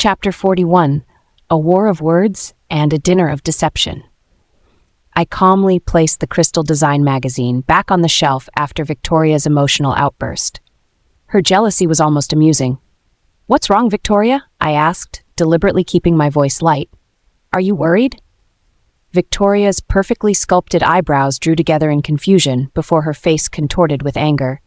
Chapter 41, A War of Words and a Dinner of Deception. I calmly placed the Crystal Design magazine back on the shelf after Victoria's emotional outburst. Her jealousy was almost amusing. "What's wrong, Victoria?" I asked, deliberately keeping my voice light. "Are you worried?" Victoria's perfectly sculpted eyebrows drew together in confusion before her face contorted with anger.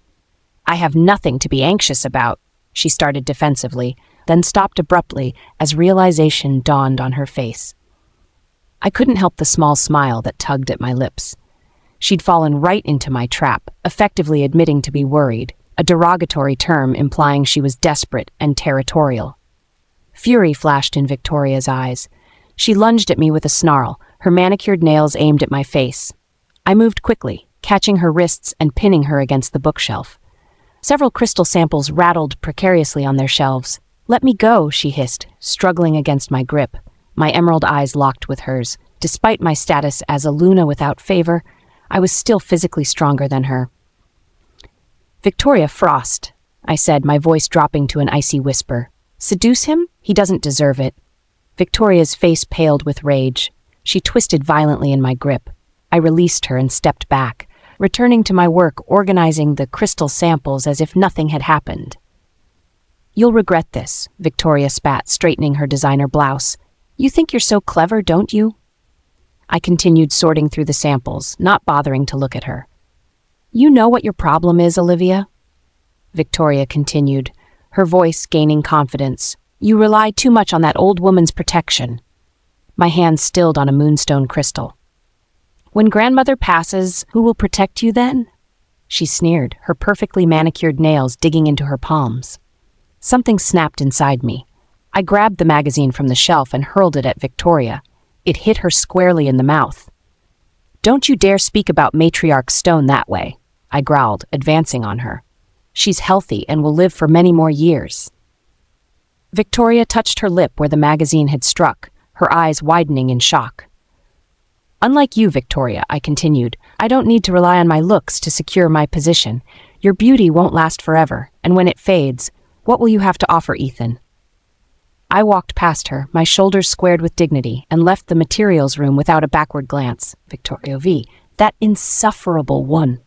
"I have nothing to be anxious about," she started defensively, then stopped abruptly as realization dawned on her face. I couldn't help the small smile that tugged at my lips. She'd fallen right into my trap, effectively admitting to be worried, a derogatory term implying she was desperate and territorial. Fury flashed in Victoria's eyes. She lunged at me with a snarl, her manicured nails aimed at my face. I moved quickly, catching her wrists and pinning her against the bookshelf. Several crystal samples rattled precariously on their shelves. "Let me go," she hissed, struggling against my grip. My emerald eyes locked with hers. Despite my status as a Luna without favor, I was still physically stronger than her. "Victoria Frost," I said, my voice dropping to an icy whisper. "Seduce him? He doesn't deserve it." Victoria's face paled with rage. She twisted violently in my grip. I released her and stepped back, returning to my work organizing the crystal samples as if nothing had happened. "You'll regret this," Victoria spat, straightening her designer blouse. "You think you're so clever, don't you?" I continued sorting through the samples, not bothering to look at her. "You know what your problem is, Olivia?" Victoria continued, her voice gaining confidence. "You rely too much on that old woman's protection." My hand stilled on a moonstone crystal. "When grandmother passes, who will protect you then?" She sneered, her perfectly manicured nails digging into her palms. Something snapped inside me. I grabbed the magazine from the shelf and hurled it at Victoria. It hit her squarely in the mouth. "Don't you dare speak about Matriarch Stone that way," I growled, advancing on her. "She's healthy and will live for many more years." Victoria touched her lip where the magazine had struck, her eyes widening in shock. "Unlike you, Victoria," I continued, "I don't need to rely on my looks to secure my position. Your beauty won't last forever, and when it fades, what will you have to offer, Ethan?" I walked past her, my shoulders squared with dignity, and left the materials room without a backward glance. Victoria V. That insufferable one.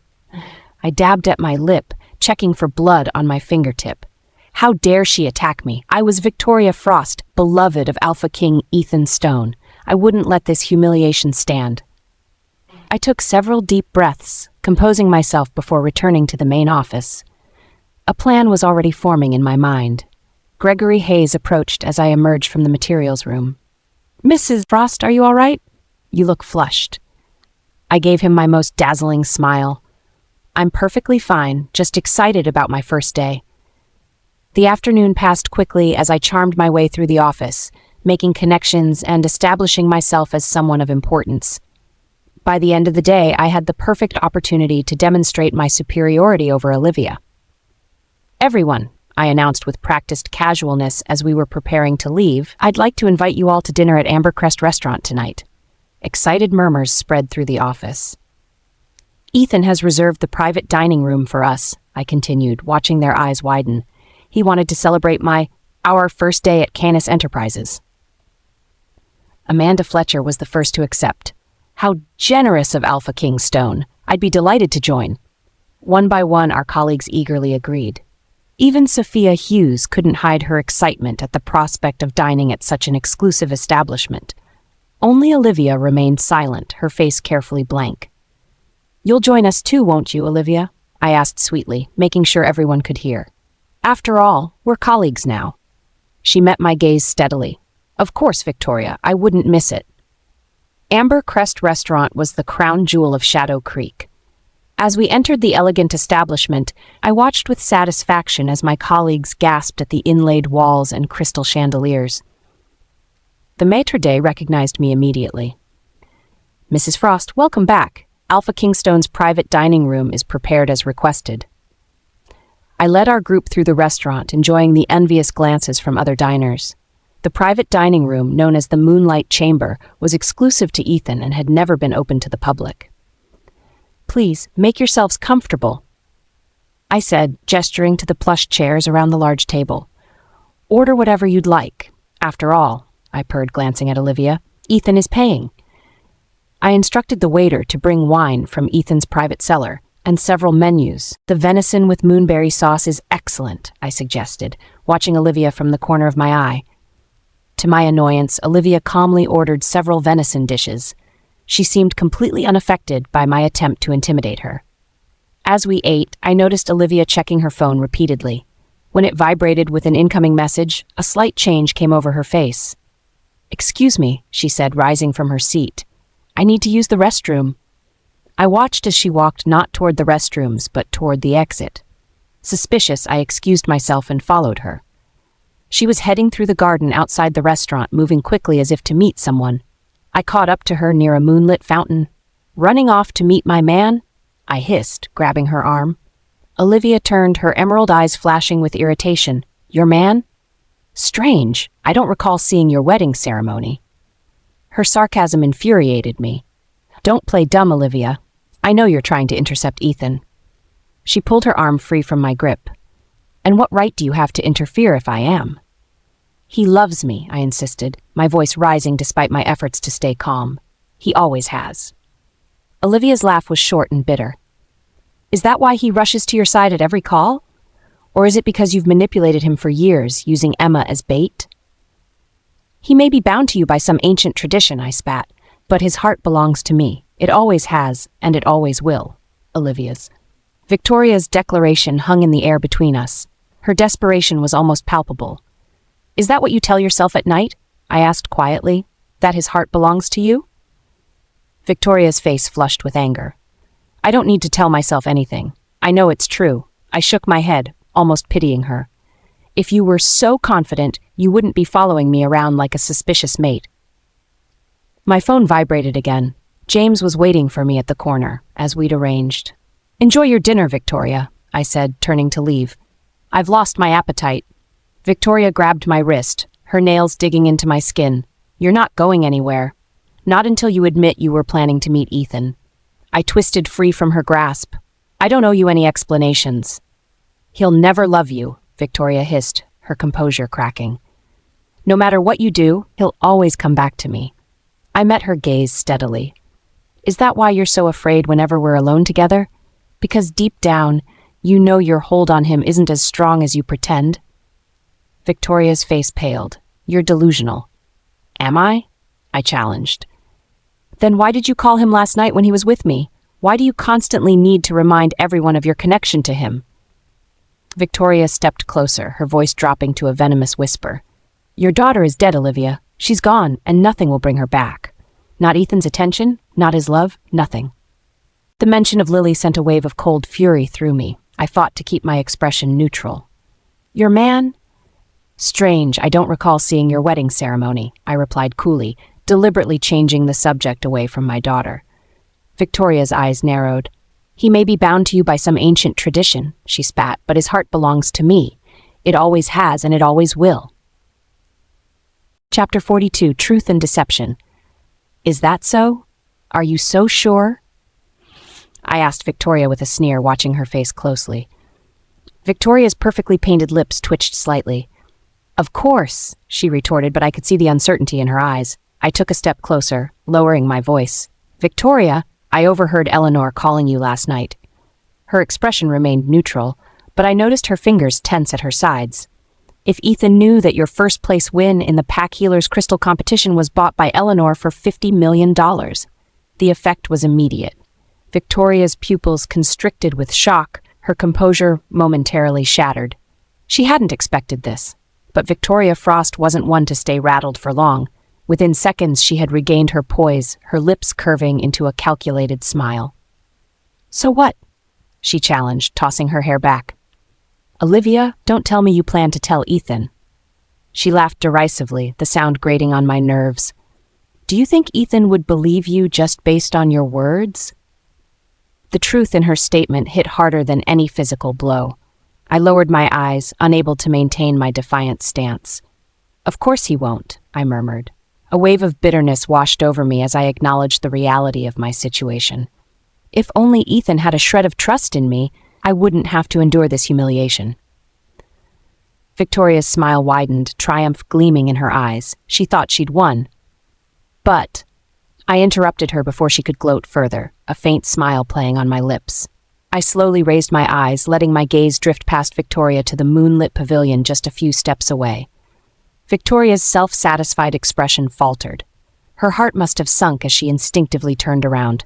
I dabbed at my lip, checking for blood on my fingertip. How dare she attack me? I was Victoria Frost, beloved of Alpha King Ethan Stone. I wouldn't let this humiliation stand. I took several deep breaths, composing myself before returning to the main office. A plan was already forming in my mind. Gregory Hayes approached as I emerged from the materials room. "Mrs. Frost, are you all right? You look flushed." I gave him my most dazzling smile. "I'm perfectly fine, just excited about my first day." The afternoon passed quickly as I charmed my way through the office, making connections and establishing myself as someone of importance. By the end of the day, I had the perfect opportunity to demonstrate my superiority over Olivia. "Everyone," I announced with practiced casualness as we were preparing to leave, "I'd like to invite you all to dinner at Ambercrest Restaurant tonight." Excited murmurs spread through the office. "Ethan has reserved the private dining room for us," I continued, watching their eyes widen. "He wanted to celebrate our first day at Canis Enterprises." Amanda Fletcher was the first to accept. "How generous of Alpha King Stone. I'd be delighted to join." One by one, our colleagues eagerly agreed. Even Sophia Hughes couldn't hide her excitement at the prospect of dining at such an exclusive establishment. Only Olivia remained silent, her face carefully blank. "You'll join us too, won't you, Olivia?" I asked sweetly, making sure everyone could hear. "After all, we're colleagues now." She met my gaze steadily. "Of course, Victoria, I wouldn't miss it." Amber Crest Restaurant was the crown jewel of Shadow Creek. As we entered the elegant establishment, I watched with satisfaction as my colleagues gasped at the inlaid walls and crystal chandeliers. The maitre d' recognized me immediately. "Mrs. Frost, welcome back. Alpha Kingstone's private dining room is prepared as requested." I led our group through the restaurant, enjoying the envious glances from other diners. The private dining room, known as the Moonlight Chamber, was exclusive to Ethan and had never been open to the public. "Please, make yourselves comfortable," I said, gesturing to the plush chairs around the large table. "Order whatever you'd like. After all, I purred, glancing at Olivia, Ethan is paying. I instructed the waiter to bring wine from Ethan's private cellar and several menus. The venison with moonberry sauce is excellent, I suggested, watching Olivia from the corner of my eye. To my annoyance, Olivia calmly ordered several venison dishes. She seemed completely unaffected by my attempt to intimidate her. As we ate, I noticed Olivia checking her phone repeatedly. When it vibrated with an incoming message, a slight change came over her face. "Excuse me," she said, rising from her seat. "I need to use the restroom." I watched as she walked not toward the restrooms, but toward the exit. Suspicious, I excused myself and followed her. She was heading through the garden outside the restaurant, moving quickly as if to meet someone. I caught up to her near a moonlit fountain. "Running off to meet my man?" I hissed, grabbing her arm. Olivia turned, her emerald eyes flashing with irritation. "Your man? Strange. I don't recall seeing your wedding ceremony." Her sarcasm infuriated me. "Don't play dumb, Olivia. I know you're trying to intercept Ethan." She pulled her arm free from my grip. "And what right do you have to interfere if I am?" "He loves me," I insisted, my voice rising despite my efforts to stay calm. "He always has." Olivia's laugh was short and bitter. "Is that why he rushes to your side at every call? Or is it because you've manipulated him for years, using Emma as bait?" "He may be bound to you by some ancient tradition," I spat, "but his heart belongs to me. It always has, and it always will." Olivia's. Victoria's declaration hung in the air between us. Her desperation was almost palpable. "Is that what you tell yourself at night?" I asked quietly. "That his heart belongs to you?" Victoria's face flushed with anger. "I don't need to tell myself anything. I know it's true." I shook my head, almost pitying her. "If you were so confident, you wouldn't be following me around like a suspicious mate." My phone vibrated again. James was waiting for me at the corner, as we'd arranged. "Enjoy your dinner, Victoria," I said, turning to leave. "I've lost my appetite." Victoria grabbed my wrist, her nails digging into my skin. "You're not going anywhere. Not until you admit you were planning to meet Ethan." I twisted free from her grasp. "I don't owe you any explanations." "He'll never love you," Victoria hissed, her composure cracking. "No matter what you do, he'll always come back to me." I met her gaze steadily. "Is that why you're so afraid whenever we're alone together? Because deep down, you know your hold on him isn't as strong as you pretend?" Victoria's face paled. "You're delusional." "Am I?" I challenged. "Then why did you call him last night when he was with me? Why do you constantly need to remind everyone of your connection to him?" Victoria stepped closer, her voice dropping to a venomous whisper. "Your daughter is dead, Olivia. She's gone, and nothing will bring her back. Not Ethan's attention, not his love, nothing." The mention of Lily sent a wave of cold fury through me. I fought to keep my expression neutral. "Your man?" "Strange, I don't recall seeing your wedding ceremony," I replied coolly, deliberately changing the subject away from my daughter. Victoria's eyes narrowed. "He may be bound to you by some ancient tradition," she spat, "but his heart belongs to me. It always has, and it always will." Chapter 42, Truth and Deception. "Is that so? Are you so sure?" I asked Victoria with a sneer, watching her face closely. Victoria's perfectly painted lips twitched slightly. "Of course," she retorted, but I could see the uncertainty in her eyes. I took a step closer, lowering my voice. "Victoria, I overheard Eleanor calling you last night." Her expression remained neutral, but I noticed her fingers tense at her sides. "If Ethan knew that your first-place win in the Pack Healers Crystal competition was bought by Eleanor for $50 million. The effect was immediate. Victoria's pupils constricted with shock, her composure momentarily shattered. She hadn't expected this, but Victoria Frost wasn't one to stay rattled for long. Within seconds, she had regained her poise, her lips curving into a calculated smile. "So what?" she challenged, tossing her hair back. "Olivia, don't tell me you plan to tell Ethan." She laughed derisively, the sound grating on my nerves. "Do you think Ethan would believe you just based on your words?" The truth in her statement hit harder than any physical blow. I lowered my eyes, unable to maintain my defiant stance. "Of course he won't," I murmured. A wave of bitterness washed over me as I acknowledged the reality of my situation. If only Ethan had a shred of trust in me, I wouldn't have to endure this humiliation. Victoria's smile widened, triumph gleaming in her eyes. She thought she'd won. But I interrupted her before she could gloat further, a faint smile playing on my lips. I slowly raised my eyes, letting my gaze drift past Victoria to the moonlit pavilion just a few steps away. Victoria's self-satisfied expression faltered. Her heart must have sunk as she instinctively turned around.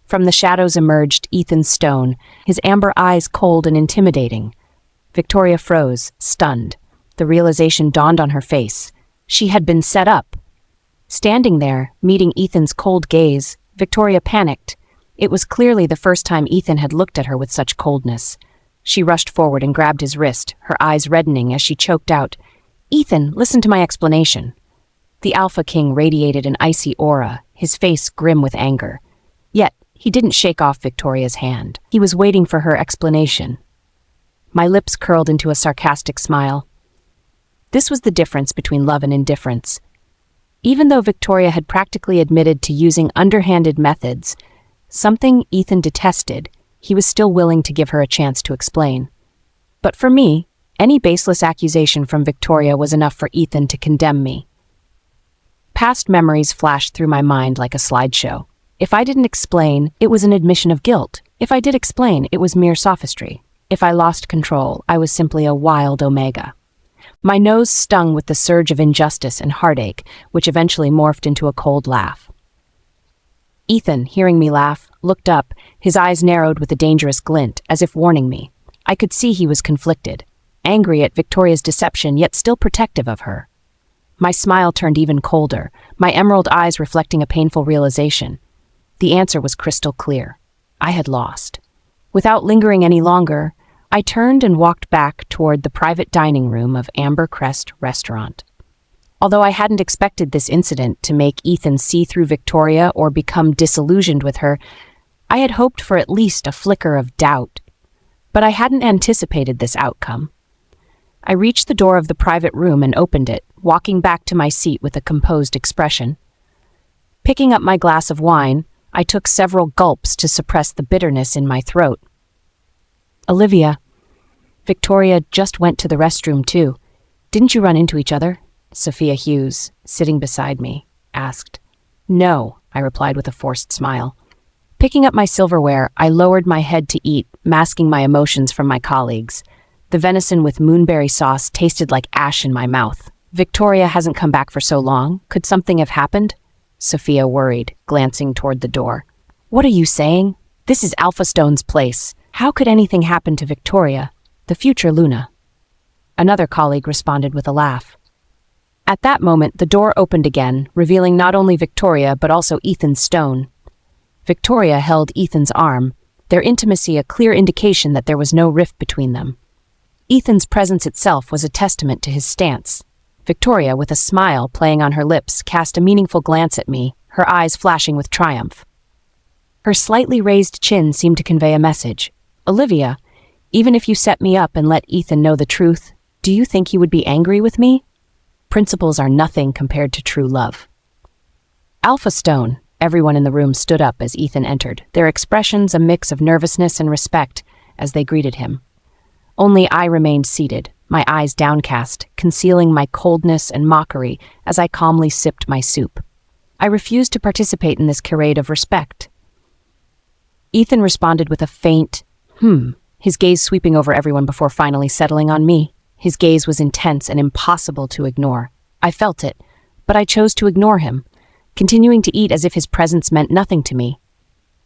From the shadows emerged Ethan Stone, his amber eyes cold and intimidating. Victoria froze, stunned. The realization dawned on her face. She had been set up. Standing there, meeting Ethan's cold gaze, Victoria panicked. It was clearly the first time Ethan had looked at her with such coldness. She rushed forward and grabbed his wrist, her eyes reddening as she choked out, "Ethan, listen to my explanation." The Alpha King radiated an icy aura, his face grim with anger. Yet, he didn't shake off Victoria's hand. He was waiting for her explanation. My lips curled into a sarcastic smile. This was the difference between love and indifference. Even though Victoria had practically admitted to using underhanded methods, something Ethan detested, he was still willing to give her a chance to explain. But for me, any baseless accusation from Victoria was enough for Ethan to condemn me. Past memories flashed through my mind like a slideshow. If I didn't explain, it was an admission of guilt. If I did explain, it was mere sophistry. If I lost control, I was simply a wild omega. My nose stung with the surge of injustice and heartache, which eventually morphed into a cold laugh. Ethan, hearing me laugh, looked up, his eyes narrowed with a dangerous glint, as if warning me. I could see he was conflicted, angry at Victoria's deception, yet still protective of her. My smile turned even colder, my emerald eyes reflecting a painful realization. The answer was crystal clear. I had lost. Without lingering any longer, I turned and walked back toward the private dining room of Amber Crest Restaurant. Although I hadn't expected this incident to make Ethan see through Victoria or become disillusioned with her, I had hoped for at least a flicker of doubt. But I hadn't anticipated this outcome. I reached the door of the private room and opened it, walking back to my seat with a composed expression. Picking up my glass of wine, I took several gulps to suppress the bitterness in my throat. "Olivia, Victoria just went to the restroom too. Didn't you run into each other?" Sophia Hughes, sitting beside me, asked. "No," I replied with a forced smile. Picking up my silverware, I lowered my head to eat, masking my emotions from my colleagues. The venison with moonberry sauce tasted like ash in my mouth. "Victoria hasn't come back for so long. Could something have happened?" Sophia worried, glancing toward the door. "What are you saying? This is Alpha Stone's place. How could anything happen to Victoria, the future Luna?" Another colleague responded with a laugh. At that moment, the door opened again, revealing not only Victoria but also Ethan Stone. Victoria held Ethan's arm, their intimacy a clear indication that there was no rift between them. Ethan's presence itself was a testament to his stance. Victoria, with a smile playing on her lips, cast a meaningful glance at me, her eyes flashing with triumph. Her slightly raised chin seemed to convey a message. "Olivia, even if you set me up and let Ethan know the truth, do you think he would be angry with me? Principles are nothing compared to true love." "Alpha Stone," everyone in the room stood up as Ethan entered, their expressions a mix of nervousness and respect as they greeted him. Only I remained seated, my eyes downcast, concealing my coldness and mockery as I calmly sipped my soup. I refused to participate in this charade of respect. Ethan responded with a faint, his gaze sweeping over everyone before finally settling on me. His gaze was intense and impossible to ignore. I felt it, but I chose to ignore him, continuing to eat as if his presence meant nothing to me.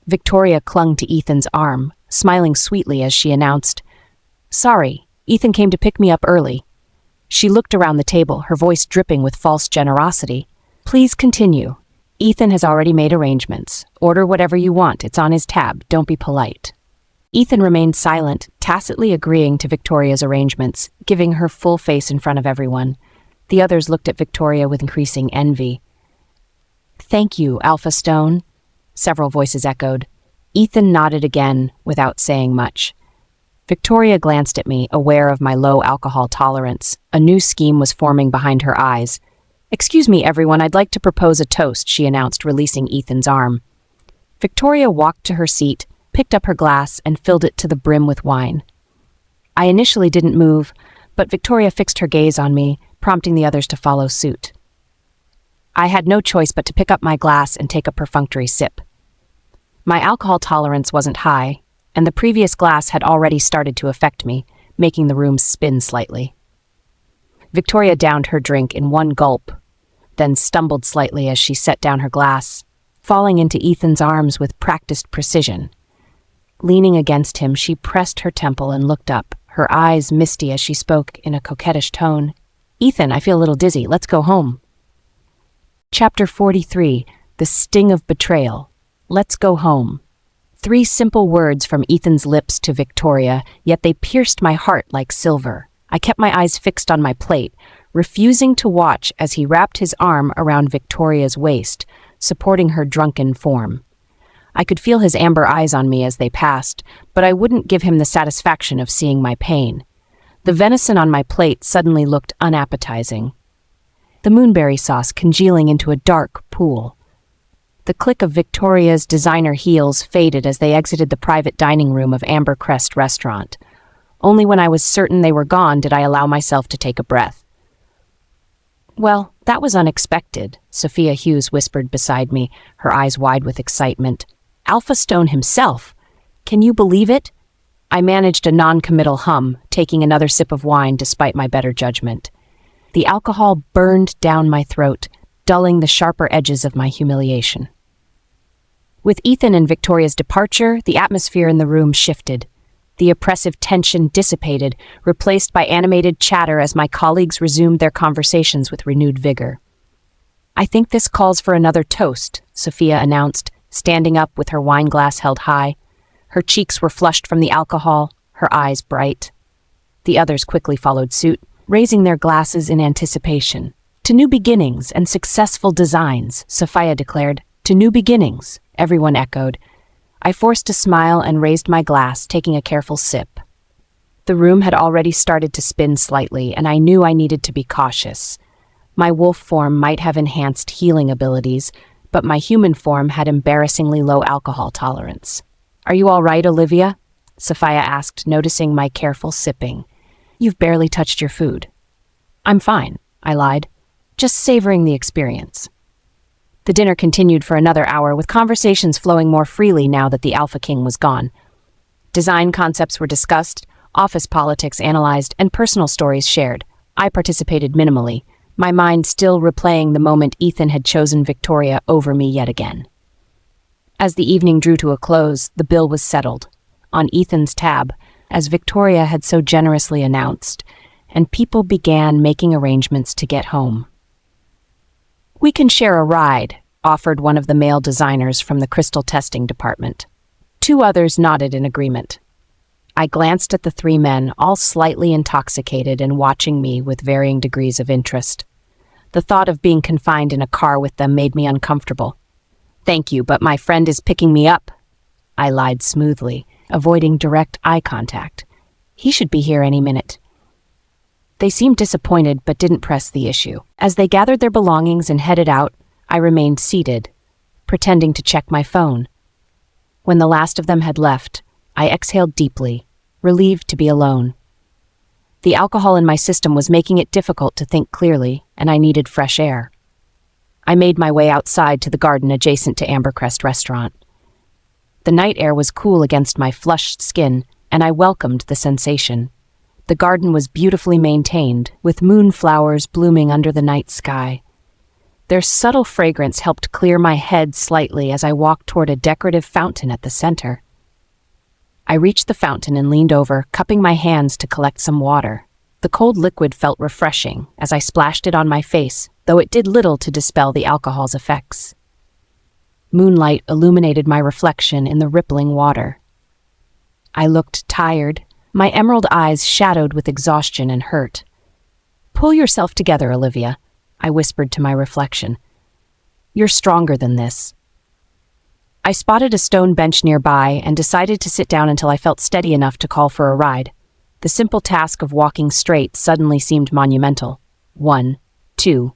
Victoria clung to Ethan's arm, smiling sweetly as she announced, "Sorry, Ethan came to pick me up early." She looked around the table, her voice dripping with false generosity. "Please continue. Ethan has already made arrangements. Order whatever you want. It's on his tab. Don't be polite." Ethan remained silent, tacitly agreeing to Victoria's arrangements, giving her full face in front of everyone. The others looked at Victoria with increasing envy. "Thank you, Alpha Stone," several voices echoed. Ethan nodded again, without saying much. Victoria glanced at me, aware of my low alcohol tolerance. A new scheme was forming behind her eyes. "Excuse me, everyone, I'd like to propose a toast," she announced, releasing Ethan's arm. Victoria walked to her seat, picked up her glass, and filled it to the brim with wine. I initially didn't move, but Victoria fixed her gaze on me, prompting the others to follow suit. I had no choice but to pick up my glass and take a perfunctory sip. My alcohol tolerance wasn't high, and the previous glass had already started to affect me, making the room spin slightly. Victoria downed her drink in one gulp, then stumbled slightly as she set down her glass, falling into Ethan's arms with practiced precision. Leaning against him, she pressed her temple and looked up, her eyes misty as she spoke in a coquettish tone. "Ethan, I feel a little dizzy. Let's go home." Chapter 43, The Sting of Betrayal. Let's go home. 3 simple words from Ethan's lips to Victoria, yet they pierced my heart like silver. I kept my eyes fixed on my plate, refusing to watch as he wrapped his arm around Victoria's waist, supporting her drunken form. I could feel his amber eyes on me as they passed, but I wouldn't give him the satisfaction of seeing my pain. The venison on my plate suddenly looked unappetizing, the moonberry sauce congealing into a dark pool. The click of Victoria's designer heels faded as they exited the private dining room of Amber Crest Restaurant. Only when I was certain they were gone did I allow myself to take a breath. "Well, that was unexpected," Sophia Hughes whispered beside me, her eyes wide with excitement. "Alpha Stone himself. Can you believe it?" I managed a non-committal hum, taking another sip of wine despite my better judgment. The alcohol burned down my throat, dulling the sharper edges of my humiliation. With Ethan and Victoria's departure, the atmosphere in the room shifted. The oppressive tension dissipated, replaced by animated chatter as my colleagues resumed their conversations with renewed vigor. "I think this calls for another toast," Sophia announced, standing up with her wine glass held high. Her cheeks were flushed from the alcohol, her eyes bright. The others quickly followed suit, raising their glasses in anticipation. "To new beginnings and successful designs," Sophia declared. "To new beginnings," everyone echoed. I forced a smile and raised my glass, taking a careful sip. The room had already started to spin slightly, and I knew I needed to be cautious. My wolf form might have enhanced healing abilities, but my human form had embarrassingly low alcohol tolerance. "Are you all right, Olivia?" Sophia asked, noticing my careful sipping. "You've barely touched your food." "I'm fine," I lied, "just savoring the experience." The dinner continued for another hour, with conversations flowing more freely now that the Alpha King was gone. Design concepts were discussed, office politics analyzed, and personal stories shared. I participated minimally, my mind still replaying the moment Ethan had chosen Victoria over me yet again. As the evening drew to a close, the bill was settled, on Ethan's tab, as Victoria had so generously announced, and people began making arrangements to get home. "We can share a ride," offered one of the male designers from the crystal testing department. 2 others nodded in agreement. I glanced at the 3 men, all slightly intoxicated and watching me with varying degrees of interest. The thought of being confined in a car with them made me uncomfortable. "Thank you, but my friend is picking me up," I lied smoothly, avoiding direct eye contact. "He should be here any minute." They seemed disappointed but didn't press the issue. As they gathered their belongings and headed out, I remained seated, pretending to check my phone. When the last of them had left, I exhaled deeply, relieved to be alone. The alcohol in my system was making it difficult to think clearly, and I needed fresh air. I made my way outside to the garden adjacent to Amber Crest Restaurant. The night air was cool against my flushed skin, and I welcomed the sensation. The garden was beautifully maintained, with moonflowers blooming under the night sky. Their subtle fragrance helped clear my head slightly as I walked toward a decorative fountain at the center. I reached the fountain and leaned over, cupping my hands to collect some water. The cold liquid felt refreshing as I splashed it on my face, though it did little to dispel the alcohol's effects. Moonlight illuminated my reflection in the rippling water. I looked tired, my emerald eyes shadowed with exhaustion and hurt. "Pull yourself together, Olivia," I whispered to my reflection. "You're stronger than this." I spotted a stone bench nearby and decided to sit down until I felt steady enough to call for a ride. The simple task of walking straight suddenly seemed monumental. 1, 2,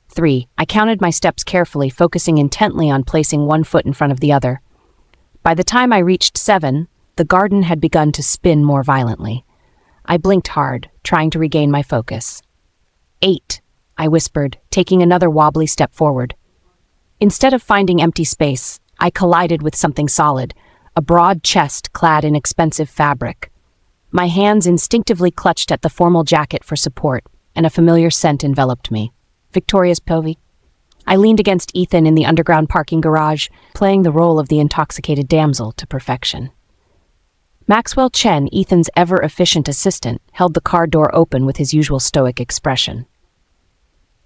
3. I counted my steps carefully, focusing intently on placing one foot in front of the other. By the time I reached 7, the garden had begun to spin more violently. I blinked hard, trying to regain my focus. 8, I whispered, taking another wobbly step forward. Instead of finding empty space, I collided with something solid, a broad chest clad in expensive fabric. My hands instinctively clutched at the formal jacket for support, and a familiar scent enveloped me. Victoria's Povey. I leaned against Ethan in the underground parking garage, playing the role of the intoxicated damsel to perfection. Maxwell Chen, Ethan's ever-efficient assistant, held the car door open with his usual stoic expression.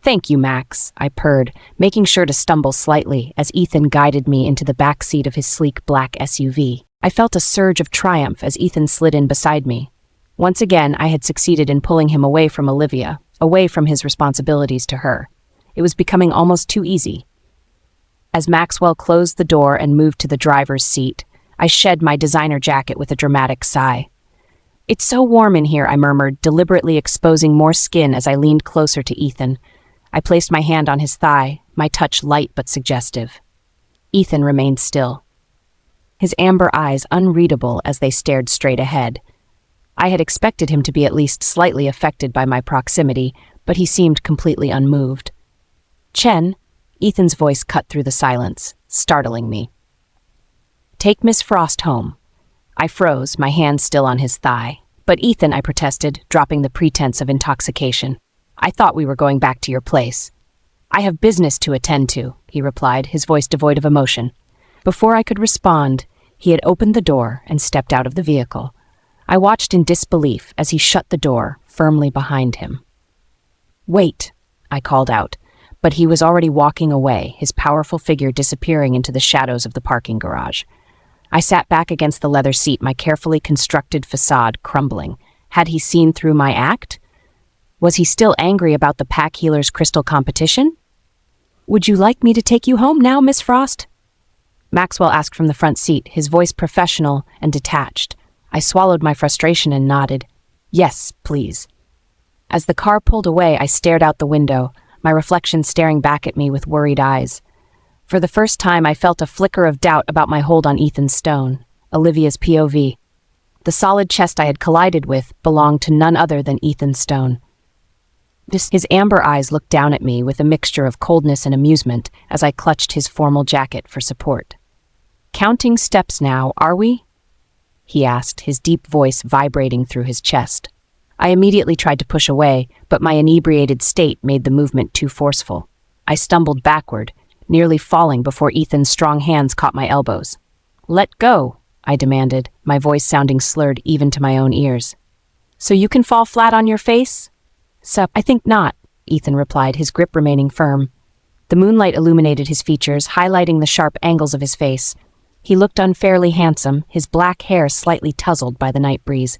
"Thank you, Max," I purred, making sure to stumble slightly as Ethan guided me into the back seat of his sleek black SUV. I felt a surge of triumph as Ethan slid in beside me. Once again, I had succeeded in pulling him away from Olivia, away from his responsibilities to her. It was becoming almost too easy. As Maxwell closed the door and moved to the driver's seat, I shed my designer jacket with a dramatic sigh. "It's so warm in here," I murmured, deliberately exposing more skin as I leaned closer to Ethan. I placed my hand on his thigh, my touch light but suggestive. Ethan remained still, his amber eyes unreadable as they stared straight ahead. I had expected him to be at least slightly affected by my proximity, but he seemed completely unmoved. "Chen," Ethan's voice cut through the silence, startling me. "Take Miss Frost home." I froze, my hand still on his thigh. "But Ethan," I protested, dropping the pretense of intoxication. "I thought we were going back to your place." "I have business to attend to," he replied, his voice devoid of emotion. Before I could respond, he had opened the door and stepped out of the vehicle. I watched in disbelief as he shut the door firmly behind him. "Wait," I called out, but he was already walking away, his powerful figure disappearing into the shadows of the parking garage. I sat back against the leather seat, my carefully constructed facade crumbling. Had he seen through my act? Was he still angry about the pack healer's crystal competition? "Would you like me to take you home now, Miss Frost?" Maxwell asked from the front seat, his voice professional and detached. I swallowed my frustration and nodded. "Yes, please." As the car pulled away, I stared out the window, my reflection staring back at me with worried eyes. For the first time, I felt a flicker of doubt about my hold on Ethan's stone, Olivia's POV. The solid chest I had collided with belonged to none other than Ethan Stone. His amber eyes looked down at me with a mixture of coldness and amusement as I clutched his formal jacket for support. "Counting steps now, are we?" he asked, his deep voice vibrating through his chest. I immediately tried to push away, but my inebriated state made the movement too forceful. I stumbled backward, nearly falling before Ethan's strong hands caught my elbows. "Let go," I demanded, my voice sounding slurred even to my own ears. "So you can fall flat on your face?" "Sup, I think not," Ethan replied, his grip remaining firm. The moonlight illuminated his features, highlighting the sharp angles of his face. He looked unfairly handsome, his black hair slightly tousled by the night breeze.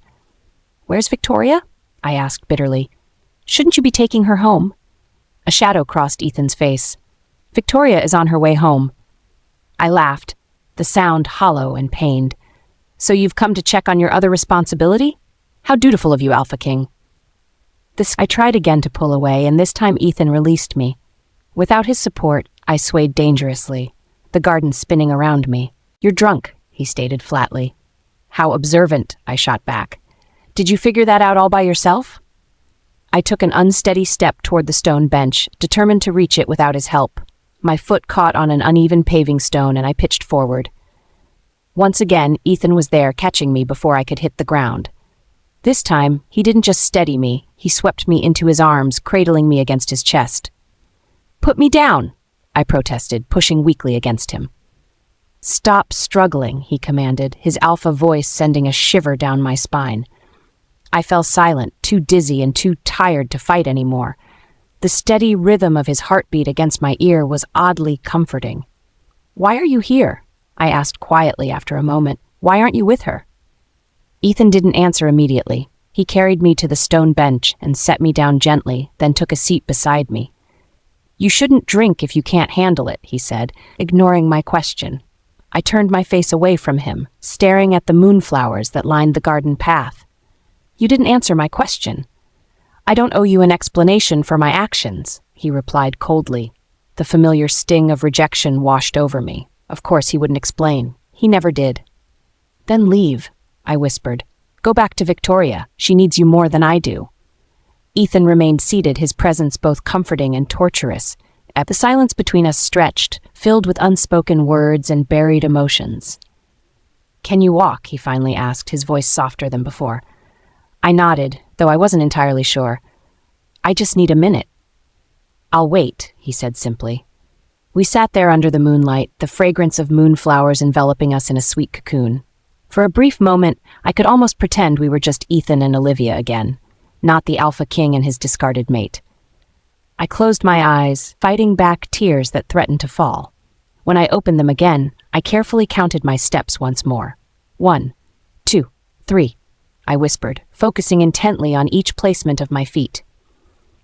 "Where's Victoria?" I asked bitterly. "Shouldn't you be taking her home?" A shadow crossed Ethan's face. "Victoria is on her way home." I laughed, the sound hollow and pained. "So you've come to check on your other responsibility? How dutiful of you, Alpha King." I tried again to pull away, and this time Ethan released me. Without his support, I swayed dangerously, the garden spinning around me. "You're drunk," he stated flatly. "How observant," I shot back. "Did you figure that out all by yourself?" I took an unsteady step toward the stone bench, determined to reach it without his help. My foot caught on an uneven paving stone, and I pitched forward. Once again, Ethan was there, catching me before I could hit the ground. This time, he didn't just steady me, he swept me into his arms, cradling me against his chest. "Put me down," I protested, pushing weakly against him. "Stop struggling," he commanded, his alpha voice sending a shiver down my spine. I fell silent, too dizzy and too tired to fight anymore. The steady rhythm of his heartbeat against my ear was oddly comforting. "Why are you here?" I asked quietly after a moment. "Why aren't you with her?" Ethan didn't answer immediately. He carried me to the stone bench and set me down gently, then took a seat beside me. "You shouldn't drink if you can't handle it," he said, ignoring my question. I turned my face away from him, staring at the moonflowers that lined the garden path. "You didn't answer my question." "I don't owe you an explanation for my actions," he replied coldly. The familiar sting of rejection washed over me. Of course he wouldn't explain. He never did. "Then leave," I whispered. "Go back to Victoria. She needs you more than I do." Ethan remained seated, his presence both comforting and torturous. The silence between us stretched, filled with unspoken words and buried emotions. "Can you walk?" he finally asked, his voice softer than before. I nodded, though I wasn't entirely sure. "I just need a minute." "I'll wait," he said simply. We sat there under the moonlight, the fragrance of moonflowers enveloping us in a sweet cocoon. For a brief moment, I could almost pretend we were just Ethan and Olivia again, not the Alpha King and his discarded mate. I closed my eyes, fighting back tears that threatened to fall. When I opened them again, I carefully counted my steps once more. 1, 2, 3, I whispered, focusing intently on each placement of my feet.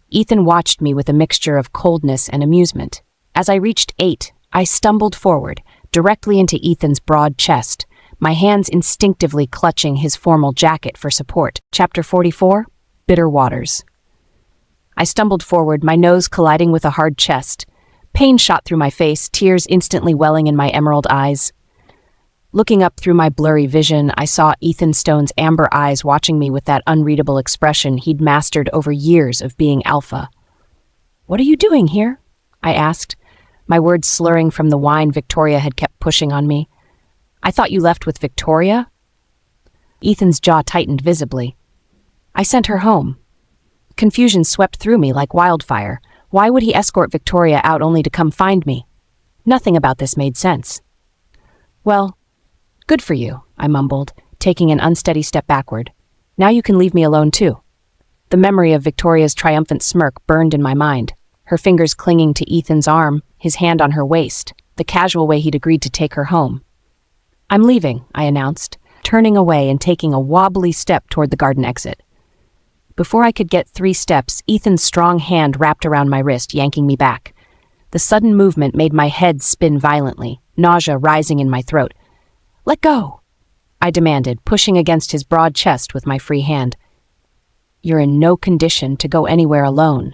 Ethan watched me with a mixture of coldness and amusement. As I reached 8, I stumbled forward, directly into Ethan's broad chest, my hands instinctively clutching his formal jacket for support. Chapter 44, Bitter Waters. I stumbled forward, my nose colliding with a hard chest. Pain shot through my face, tears instantly welling in my emerald eyes. Looking up through my blurry vision, I saw Ethan Stone's amber eyes watching me with that unreadable expression he'd mastered over years of being alpha. "What are you doing here?" I asked, my words slurring from the wine Victoria had kept pushing on me. "I thought you left with Victoria?" Ethan's jaw tightened visibly. "I sent her home." Confusion swept through me like wildfire. Why would he escort Victoria out only to come find me? Nothing about this made sense. "Well, good for you," I mumbled, taking an unsteady step backward. "Now you can leave me alone too." The memory of Victoria's triumphant smirk burned in my mind, her fingers clinging to Ethan's arm, his hand on her waist, the casual way he'd agreed to take her home. "I'm leaving," I announced, turning away and taking a wobbly step toward the garden exit. Before I could get 3 steps, Ethan's strong hand wrapped around my wrist, yanking me back. The sudden movement made my head spin violently, nausea rising in my throat. "Let go!" I demanded, pushing against his broad chest with my free hand. "You're in no condition to go anywhere alone,"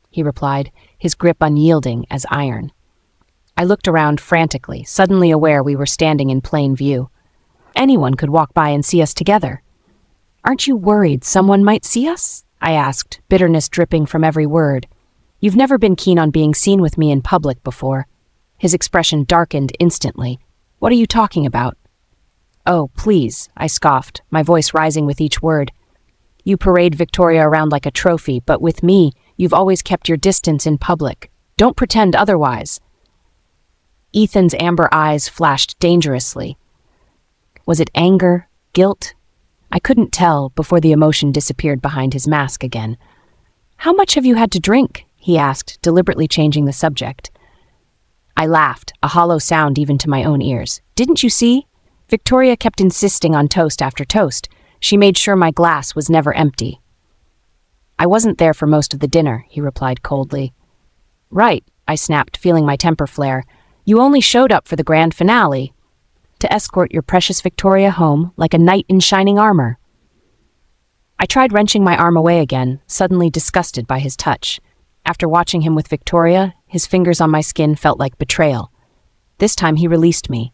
he replied, his grip unyielding as iron. I looked around frantically, suddenly aware we were standing in plain view. Anyone could walk by and see us together. "Aren't you worried someone might see us?" I asked, bitterness dripping from every word. "You've never been keen on being seen with me in public before." His expression darkened instantly. "What are you talking about?" "Oh, please," I scoffed, my voice rising with each word. "You parade Victoria around like a trophy, but with me, you've always kept your distance in public. Don't pretend otherwise." Ethan's amber eyes flashed dangerously. Was it anger? Guilt? I couldn't tell before the emotion disappeared behind his mask again. "How much have you had to drink?" he asked, deliberately changing the subject. I laughed, a hollow sound even to my own ears. "Didn't you see? Victoria kept insisting on toast after toast. She made sure my glass was never empty." "I wasn't there for most of the dinner," he replied coldly. "Right," I snapped, feeling my temper flare. "You only showed up for the grand finale. To escort your precious Victoria home like a knight in shining armor." I tried wrenching my arm away again, suddenly disgusted by his touch. After watching him with Victoria, his fingers on my skin felt like betrayal. This time he released me,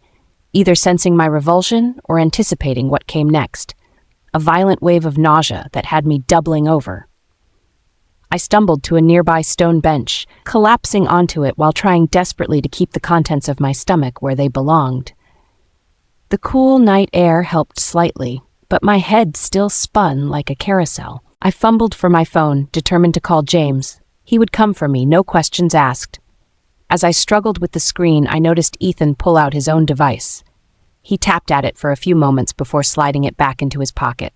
either sensing my revulsion or anticipating what came next, a violent wave of nausea that had me doubling over. I stumbled to a nearby stone bench, collapsing onto it while trying desperately to keep the contents of my stomach where they belonged. The cool night air helped slightly, but my head still spun like a carousel. I fumbled for my phone, determined to call James. He would come for me, no questions asked. As I struggled with the screen, I noticed Ethan pull out his own device. He tapped at it for a few moments before sliding it back into his pocket.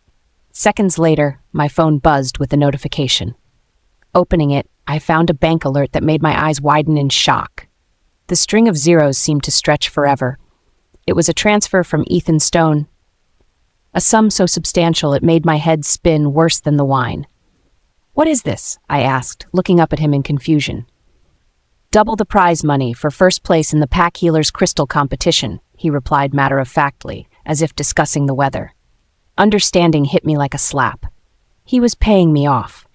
Seconds later, my phone buzzed with a notification. Opening it, I found a bank alert that made my eyes widen in shock. The string of zeros seemed to stretch forever. It was a transfer from Ethan Stone, a sum so substantial it made my head spin worse than the wine. "What is this?" I asked, looking up at him in confusion. "Double the prize money for first place in the Pack Healers Crystal competition," he replied matter-of-factly, as if discussing the weather. Understanding hit me like a slap. He was paying me off,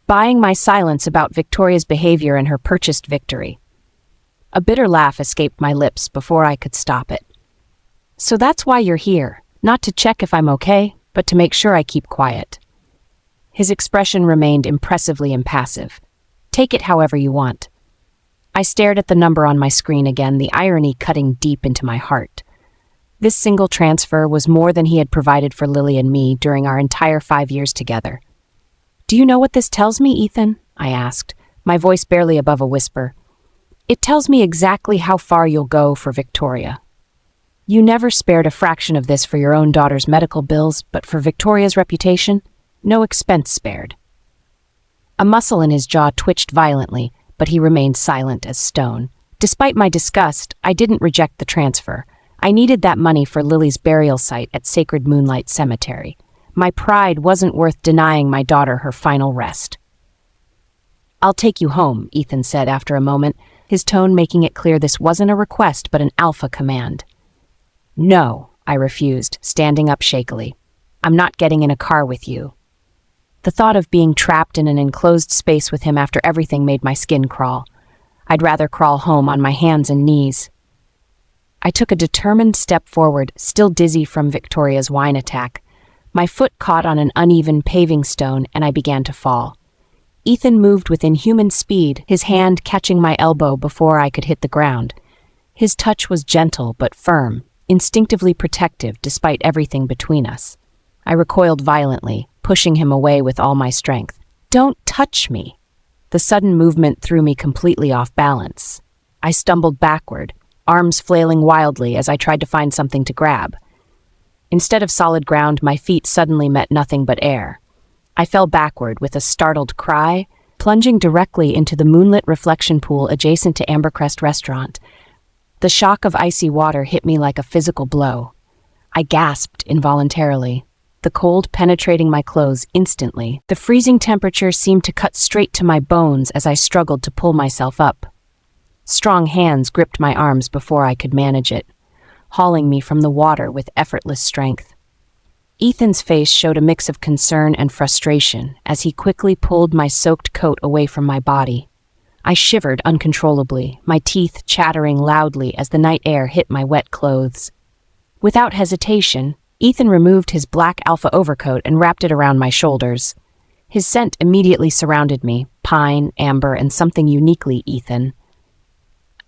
buying my silence about Victoria's behavior and her purchased victory. A bitter laugh escaped my lips before I could stop it. "So that's why you're here, not to check if I'm okay, but to make sure I keep quiet." His expression remained impressively impassive. Take it however you want. I stared at the number on my screen again, the irony cutting deep into my heart. This single transfer was more than he had provided for Lily and me during our entire 5 years together. Do you know what this tells me, Ethan? I asked, my voice barely above a whisper. It tells me exactly how far you'll go for Victoria. You never spared a fraction of this for your own daughter's medical bills, but for Victoria's reputation, no expense spared. A muscle in his jaw twitched violently, but he remained silent as stone. Despite my disgust, I didn't reject the transfer. I needed that money for Lily's burial site at Sacred Moonlight Cemetery. My pride wasn't worth denying my daughter her final rest. I'll take you home, Ethan said after a moment, his tone making it clear this wasn't a request but an alpha command. No, I refused, standing up shakily. I'm not getting in a car with you. The thought of being trapped in an enclosed space with him after everything made my skin crawl. I'd rather crawl home on my hands and knees. I took a determined step forward, still dizzy from Victoria's wine attack. My foot caught on an uneven paving stone and I began to fall. Ethan moved with inhuman speed, his hand catching my elbow before I could hit the ground. His touch was gentle but firm, instinctively protective despite everything between us. I recoiled violently, pushing him away with all my strength. Don't touch me! The sudden movement threw me completely off balance. I stumbled backward, arms flailing wildly as I tried to find something to grab. Instead of solid ground, my feet suddenly met nothing but air. I fell backward with a startled cry, plunging directly into the moonlit reflection pool adjacent to Ambercrest Restaurant. The shock of icy water hit me like a physical blow. I gasped involuntarily, the cold penetrating my clothes instantly. The freezing temperature seemed to cut straight to my bones as I struggled to pull myself up. Strong hands gripped my arms before I could manage it, hauling me from the water with effortless strength. Ethan's face showed a mix of concern and frustration as he quickly pulled my soaked coat away from my body. I shivered uncontrollably, my teeth chattering loudly as the night air hit my wet clothes. Without hesitation, Ethan removed his black alpha overcoat and wrapped it around my shoulders. His scent immediately surrounded me, pine, amber, and something uniquely Ethan.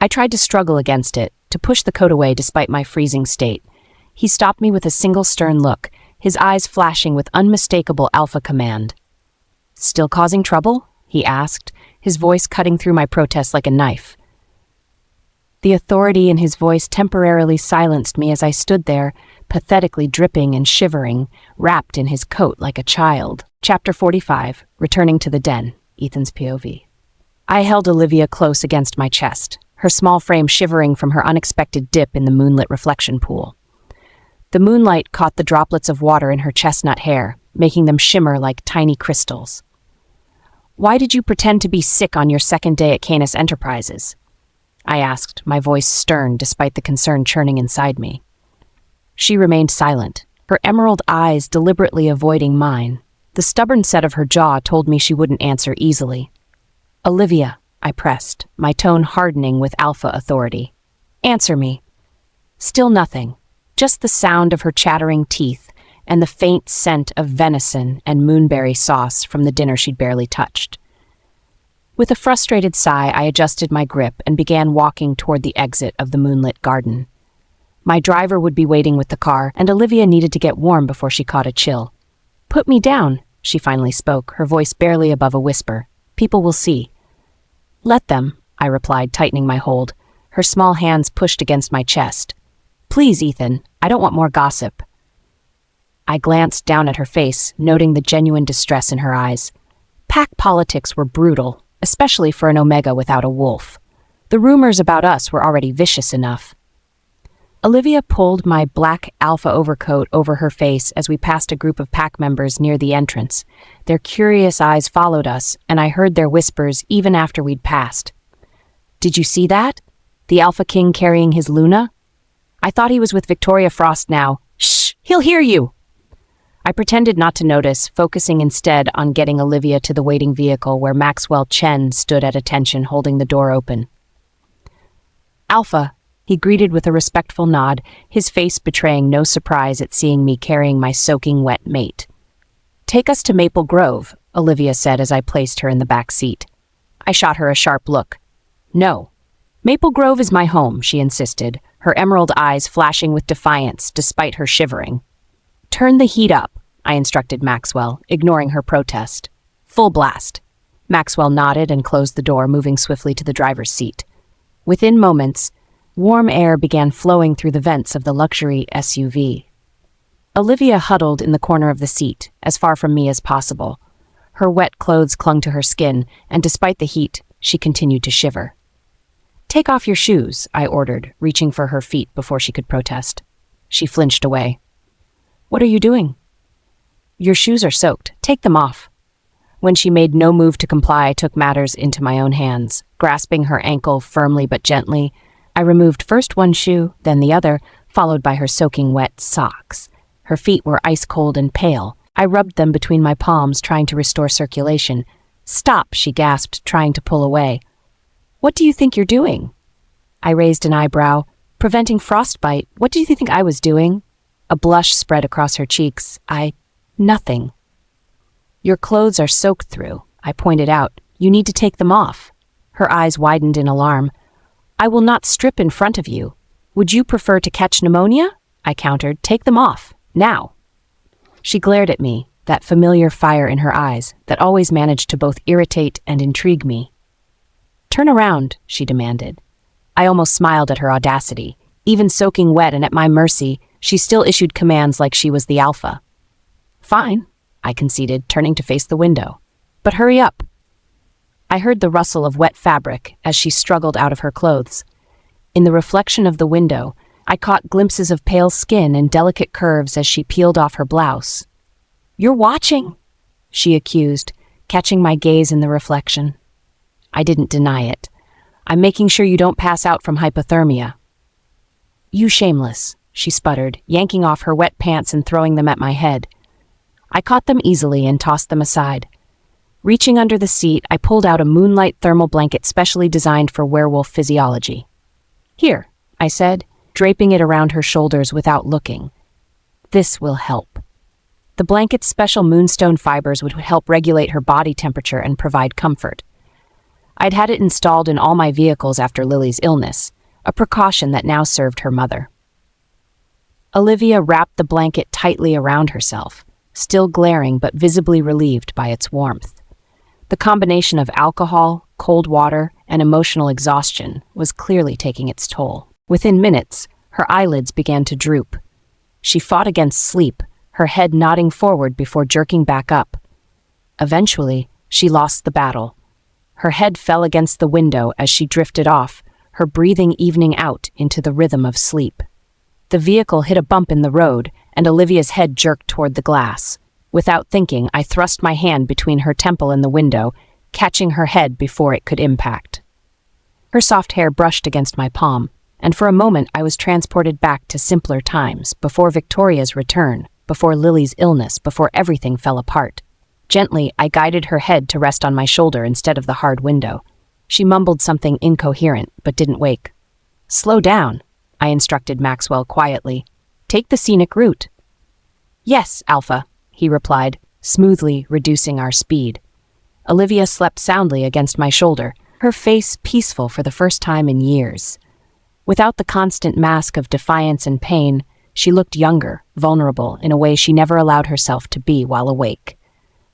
I tried to struggle against it, to push the coat away despite my freezing state. He stopped me with a single stern look, his eyes flashing with unmistakable alpha command. Still causing trouble? He asked, his voice cutting through my protest like a knife. The authority in his voice temporarily silenced me as I stood there, pathetically dripping and shivering, wrapped in his coat like a child. Chapter 45, Returning to the Den, Ethan's POV. I held Olivia close against my chest, her small frame shivering from her unexpected dip in the moonlit reflection pool. The moonlight caught the droplets of water in her chestnut hair, making them shimmer like tiny crystals. Why did you pretend to be sick on your second day at Canis Enterprises? I asked, my voice stern despite the concern churning inside me. She remained silent, her emerald eyes deliberately avoiding mine. The stubborn set of her jaw told me she wouldn't answer easily. Olivia, I pressed, my tone hardening with alpha authority. Answer me. Still nothing, just the sound of her chattering teeth and the faint scent of venison and moonberry sauce from the dinner she'd barely touched. With a frustrated sigh, I adjusted my grip and began walking toward the exit of the moonlit garden. My driver would be waiting with the car, and Olivia needed to get warm before she caught a chill. Put me down, she finally spoke, her voice barely above a whisper. People will see. Let them, I replied, tightening my hold, her small hands pushed against my chest. Please, Ethan, I don't want more gossip. I glanced down at her face, noting the genuine distress in her eyes. Pack politics were brutal, especially for an Omega without a wolf. The rumors about us were already vicious enough. Olivia pulled my black alpha overcoat over her face as we passed a group of pack members near the entrance. Their curious eyes followed us, and I heard their whispers even after we'd passed. Did you see that? The Alpha King carrying his Luna? I thought he was with Victoria Frost now. Shh! He'll hear you! I pretended not to notice, focusing instead on getting Olivia to the waiting vehicle where Maxwell Chen stood at attention holding the door open. Alpha, he greeted with a respectful nod, his face betraying no surprise at seeing me carrying my soaking wet mate. "Take us to Maple Grove," Olivia said as I placed her in the back seat. I shot her a sharp look. "No. Maple Grove is my home," she insisted, her emerald eyes flashing with defiance despite her shivering. "Turn the heat up," I instructed Maxwell, ignoring her protest. "Full blast." Maxwell nodded and closed the door, moving swiftly to the driver's seat. Within moments, warm air began flowing through the vents of the luxury SUV. Olivia huddled in the corner of the seat, as far from me as possible. Her wet clothes clung to her skin, and despite the heat, she continued to shiver. "Take off your shoes," I ordered, reaching for her feet before she could protest. She flinched away. "What are you doing?" "Your shoes are soaked. Take them off." When she made no move to comply, I took matters into my own hands. Grasping her ankle firmly but gently, I removed first one shoe, then the other, followed by her soaking wet socks. Her feet were ice-cold and pale. I rubbed them between my palms, trying to restore circulation. "Stop," she gasped, trying to pull away. "What do you think you're doing?" I raised an eyebrow. "Preventing frostbite. What do you think I was doing?" A blush spread across her cheeks. Nothing." "Your clothes are soaked through," I pointed out. "You need to take them off." Her eyes widened in alarm. "I will not strip in front of you. Would you prefer to catch pneumonia?" I countered. "Take them off. Now." She glared at me, that familiar fire in her eyes that always managed to both irritate and intrigue me. "Turn around," she demanded. I almost smiled at her audacity. Even soaking wet and at my mercy, she still issued commands like she was the alpha. "Fine," I conceded, turning to face the window. "But hurry up." I heard the rustle of wet fabric as she struggled out of her clothes. In the reflection of the window, I caught glimpses of pale skin and delicate curves as she peeled off her blouse. "You're watching," she accused, catching my gaze in the reflection. I didn't deny it. "I'm making sure you don't pass out from hypothermia." "You shameless," she sputtered, yanking off her wet pants and throwing them at my head. I caught them easily and tossed them aside. Reaching under the seat, I pulled out a moonlight thermal blanket specially designed for werewolf physiology. "Here," I said, draping it around her shoulders without looking. "This will help." The blanket's special moonstone fibers would help regulate her body temperature and provide comfort. I'd had it installed in all my vehicles after Lily's illness, a precaution that now served her mother. Olivia wrapped the blanket tightly around herself, still glaring but visibly relieved by its warmth. The combination of alcohol, cold water, and emotional exhaustion was clearly taking its toll. Within minutes, her eyelids began to droop. She fought against sleep, her head nodding forward before jerking back up. Eventually, she lost the battle. Her head fell against the window as she drifted off, her breathing evening out into the rhythm of sleep. The vehicle hit a bump in the road, and Olivia's head jerked toward the glass. Without thinking, I thrust my hand between her temple and the window, catching her head before it could impact. Her soft hair brushed against my palm, and for a moment I was transported back to simpler times, before Victoria's return, before Lily's illness, before everything fell apart. Gently, I guided her head to rest on my shoulder instead of the hard window. She mumbled something incoherent, but didn't wake. "Slow down," I instructed Maxwell quietly. "Take the scenic route." "Yes, Alpha," he replied, smoothly reducing our speed. Olivia slept soundly against my shoulder, her face peaceful for the first time in years. Without the constant mask of defiance and pain, she looked younger, vulnerable in a way she never allowed herself to be while awake.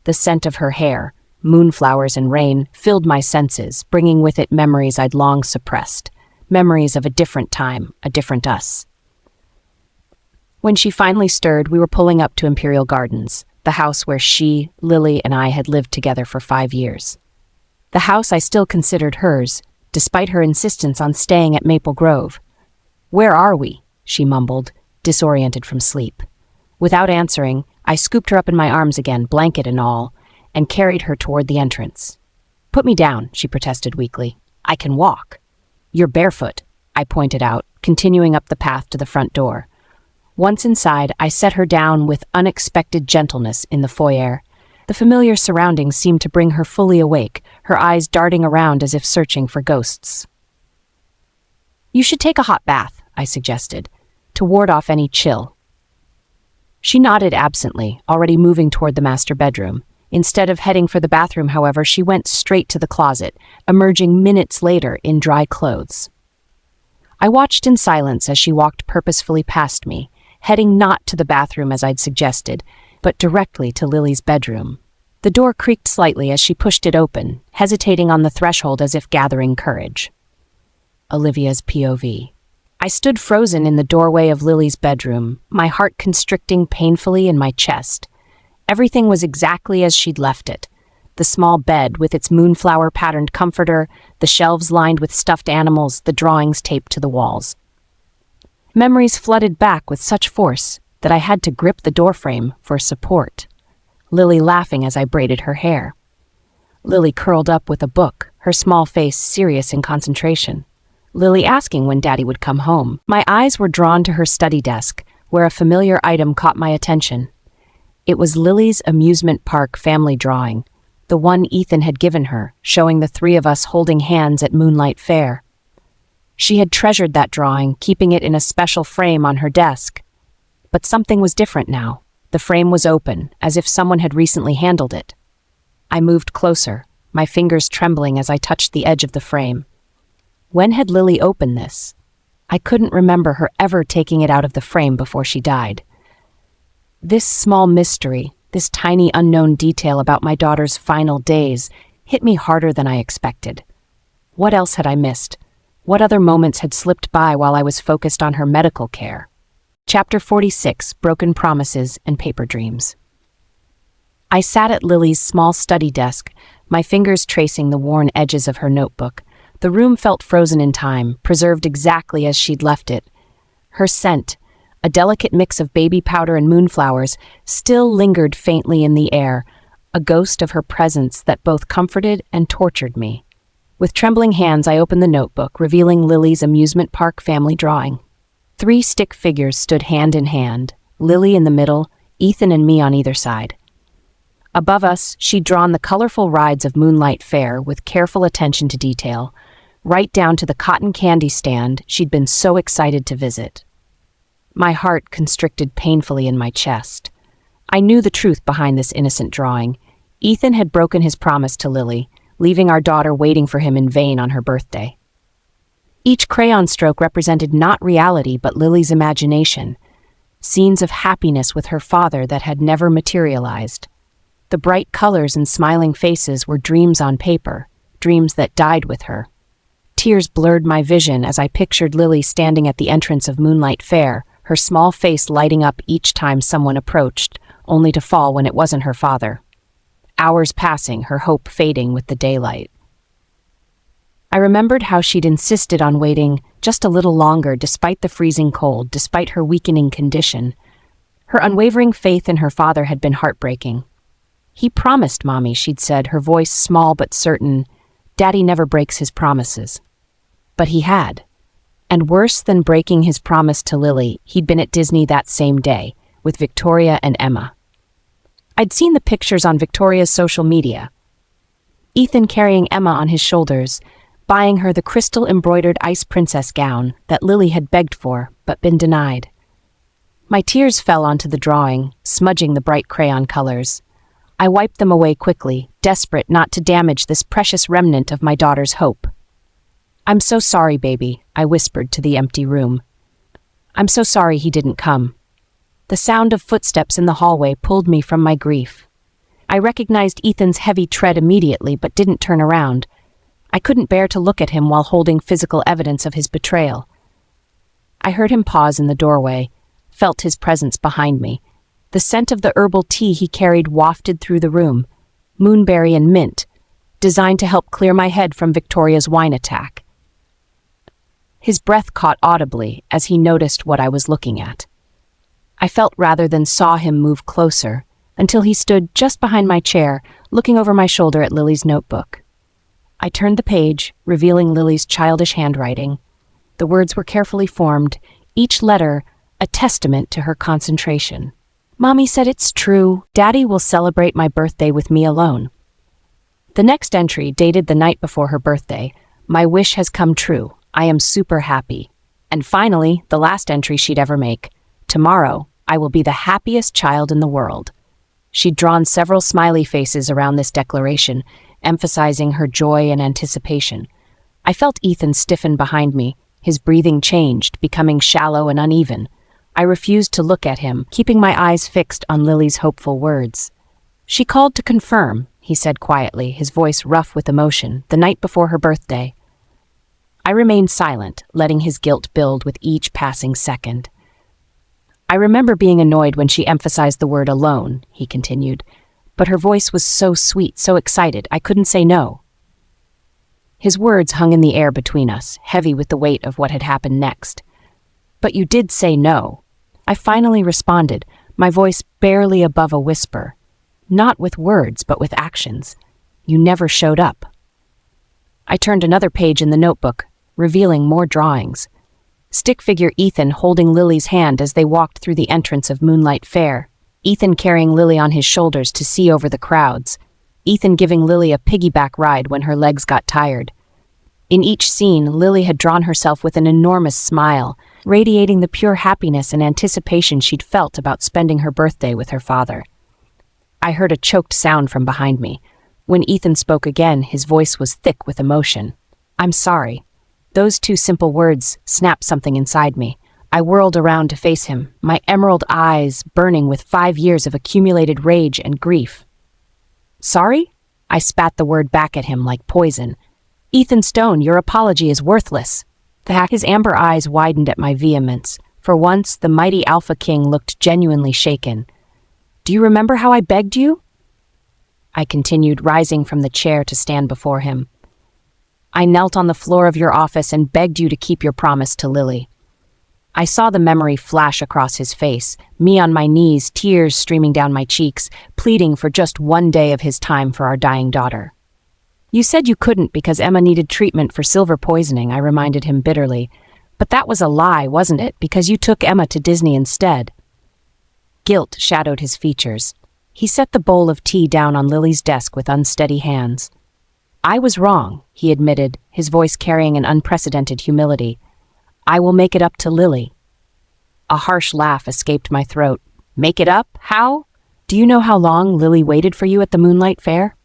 The scent of her hair, moonflowers and rain, filled my senses, bringing with it memories I'd long suppressed. Memories of a different time, a different us. When she finally stirred, we were pulling up to Imperial Gardens, the house where she, Lily, and I had lived together for 5 years. The house I still considered hers, despite her insistence on staying at Maple Grove. "Where are we?" she mumbled, disoriented from sleep. Without answering, I scooped her up in my arms again, blanket and all, and carried her toward the entrance. "Put me down," she protested weakly. "I can walk." "You're barefoot," I pointed out, continuing up the path to the front door. Once inside, I set her down with unexpected gentleness in the foyer. The familiar surroundings seemed to bring her fully awake, her eyes darting around as if searching for ghosts. "You should take a hot bath," I suggested, to ward off any chill. She nodded absently, already moving toward the master bedroom. Instead of heading for the bathroom, however, she went straight to the closet, emerging minutes later in dry clothes. I watched in silence as she walked purposefully past me, heading not to the bathroom as I'd suggested, but directly to Lily's bedroom. The door creaked slightly as she pushed it open, hesitating on the threshold as if gathering courage. Olivia's POV. I stood frozen in the doorway of Lily's bedroom, my heart constricting painfully in my chest. Everything was exactly as she'd left it. The small bed with its moonflower-patterned comforter, the shelves lined with stuffed animals, the drawings taped to the walls. Memories flooded back with such force that I had to grip the doorframe for support. Lily laughing as I braided her hair. Lily curled up with a book, her small face serious in concentration. Lily asking when Daddy would come home. My eyes were drawn to her study desk, where a familiar item caught my attention. It was Lily's amusement park family drawing, the one Ethan had given her, showing the three of us holding hands at Moonlight Fair. She had treasured that drawing, keeping it in a special frame on her desk. But something was different now. The frame was open, as if someone had recently handled it. I moved closer, my fingers trembling as I touched the edge of the frame. When had Lily opened this? I couldn't remember her ever taking it out of the frame before she died. This small mystery, this tiny unknown detail about my daughter's final days, hit me harder than I expected. What else had I missed? What other moments had slipped by while I was focused on her medical care? Chapter 46, Broken Promises and Paper Dreams. I sat at Lily's small study desk, my fingers tracing the worn edges of her notebook. The room felt frozen in time, preserved exactly as she'd left it. Her scent, a delicate mix of baby powder and moonflowers, still lingered faintly in the air, a ghost of her presence that both comforted and tortured me. With trembling hands, I opened the notebook, revealing Lily's amusement park family drawing. 3 stick figures stood hand in hand, Lily in the middle, Ethan and me on either side. Above us, she'd drawn the colorful rides of Moonlight Fair with careful attention to detail, right down to the cotton candy stand she'd been so excited to visit. My heart constricted painfully in my chest. I knew the truth behind this innocent drawing. Ethan had broken his promise to Lily, leaving our daughter waiting for him in vain on her birthday. Each crayon stroke represented not reality but Lily's imagination, scenes of happiness with her father that had never materialized. The bright colors and smiling faces were dreams on paper, dreams that died with her. Tears blurred my vision as I pictured Lily standing at the entrance of Moonlight Fair, her small face lighting up each time someone approached, only to fall when it wasn't her father. Hours passing, her hope fading with the daylight. I remembered how she'd insisted on waiting just a little longer despite the freezing cold, despite her weakening condition. Her unwavering faith in her father had been heartbreaking. "He promised, Mommy," she'd said, her voice small but certain. "Daddy never breaks his promises." But he had. And worse than breaking his promise to Lily, he'd been at Disney that same day, with Victoria and Emma. I'd seen the pictures on Victoria's social media. Ethan carrying Emma on his shoulders, buying her the crystal-embroidered ice princess gown that Lily had begged for, but been denied. My tears fell onto the drawing, smudging the bright crayon colors. I wiped them away quickly, desperate not to damage this precious remnant of my daughter's hope. "I'm so sorry, baby," I whispered to the empty room. "I'm so sorry he didn't come." The sound of footsteps in the hallway pulled me from my grief. I recognized Ethan's heavy tread immediately but didn't turn around. I couldn't bear to look at him while holding physical evidence of his betrayal. I heard him pause in the doorway, felt his presence behind me. The scent of the herbal tea he carried wafted through the room, moonberry and mint, designed to help clear my head from Victoria's wine attack. His breath caught audibly as he noticed what I was looking at. I felt rather than saw him move closer, until he stood just behind my chair, looking over my shoulder at Lily's notebook. I turned the page, revealing Lily's childish handwriting. The words were carefully formed, each letter a testament to her concentration. "Mommy said it's true. Daddy will celebrate my birthday with me alone." The next entry, dated the night before her birthday, "My wish has come true. I am super happy." And finally, the last entry she'd ever make, "Tomorrow, I will be the happiest child in the world." She'd drawn several smiley faces around this declaration, emphasizing her joy and anticipation. I felt Ethan stiffen behind me. His breathing changed, becoming shallow and uneven. I refused to look at him, keeping my eyes fixed on Lily's hopeful words. "She called to confirm," he said quietly, his voice rough with emotion, "the night before her birthday." I remained silent, letting his guilt build with each passing second. "I remember being annoyed when she emphasized the word alone," he continued, "but her voice was so sweet, so excited, I couldn't say no." His words hung in the air between us, heavy with the weight of what had happened next. "But you did say no." I finally responded, my voice barely above a whisper. Not with words, but with actions. "You never showed up." I turned another page in the notebook, revealing more drawings. Stick figure Ethan holding Lily's hand as they walked through the entrance of Moonlight Fair. Ethan carrying Lily on his shoulders to see over the crowds. Ethan giving Lily a piggyback ride when her legs got tired. In each scene, Lily had drawn herself with an enormous smile, radiating the pure happiness and anticipation she'd felt about spending her birthday with her father. I heard a choked sound from behind me. When Ethan spoke again, his voice was thick with emotion. "I'm sorry." Those two simple words snapped something inside me. I whirled around to face him, my emerald eyes burning with 5 years of accumulated rage and grief. "Sorry?" I spat the word back at him like poison. "Ethan Stone, your apology is worthless." His amber eyes widened at my vehemence. For once, the mighty Alpha King looked genuinely shaken. "Do you remember how I begged you?" I continued, rising from the chair to stand before him. "I knelt on the floor of your office and begged you to keep your promise to Lily." I saw the memory flash across his face, me on my knees, tears streaming down my cheeks, pleading for just one day of his time for our dying daughter. "You said you couldn't because Emma needed treatment for silver poisoning," I reminded him bitterly. "But that was a lie, wasn't it? Because you took Emma to Disney instead." Guilt shadowed his features. He set the bowl of tea down on Lily's desk with unsteady hands. "I was wrong," he admitted, his voice carrying an unprecedented humility. "I will make it up to Lily." A harsh laugh escaped my throat. "Make it up? How? Do you know how long Lily waited for you at the Moonlight Fair?"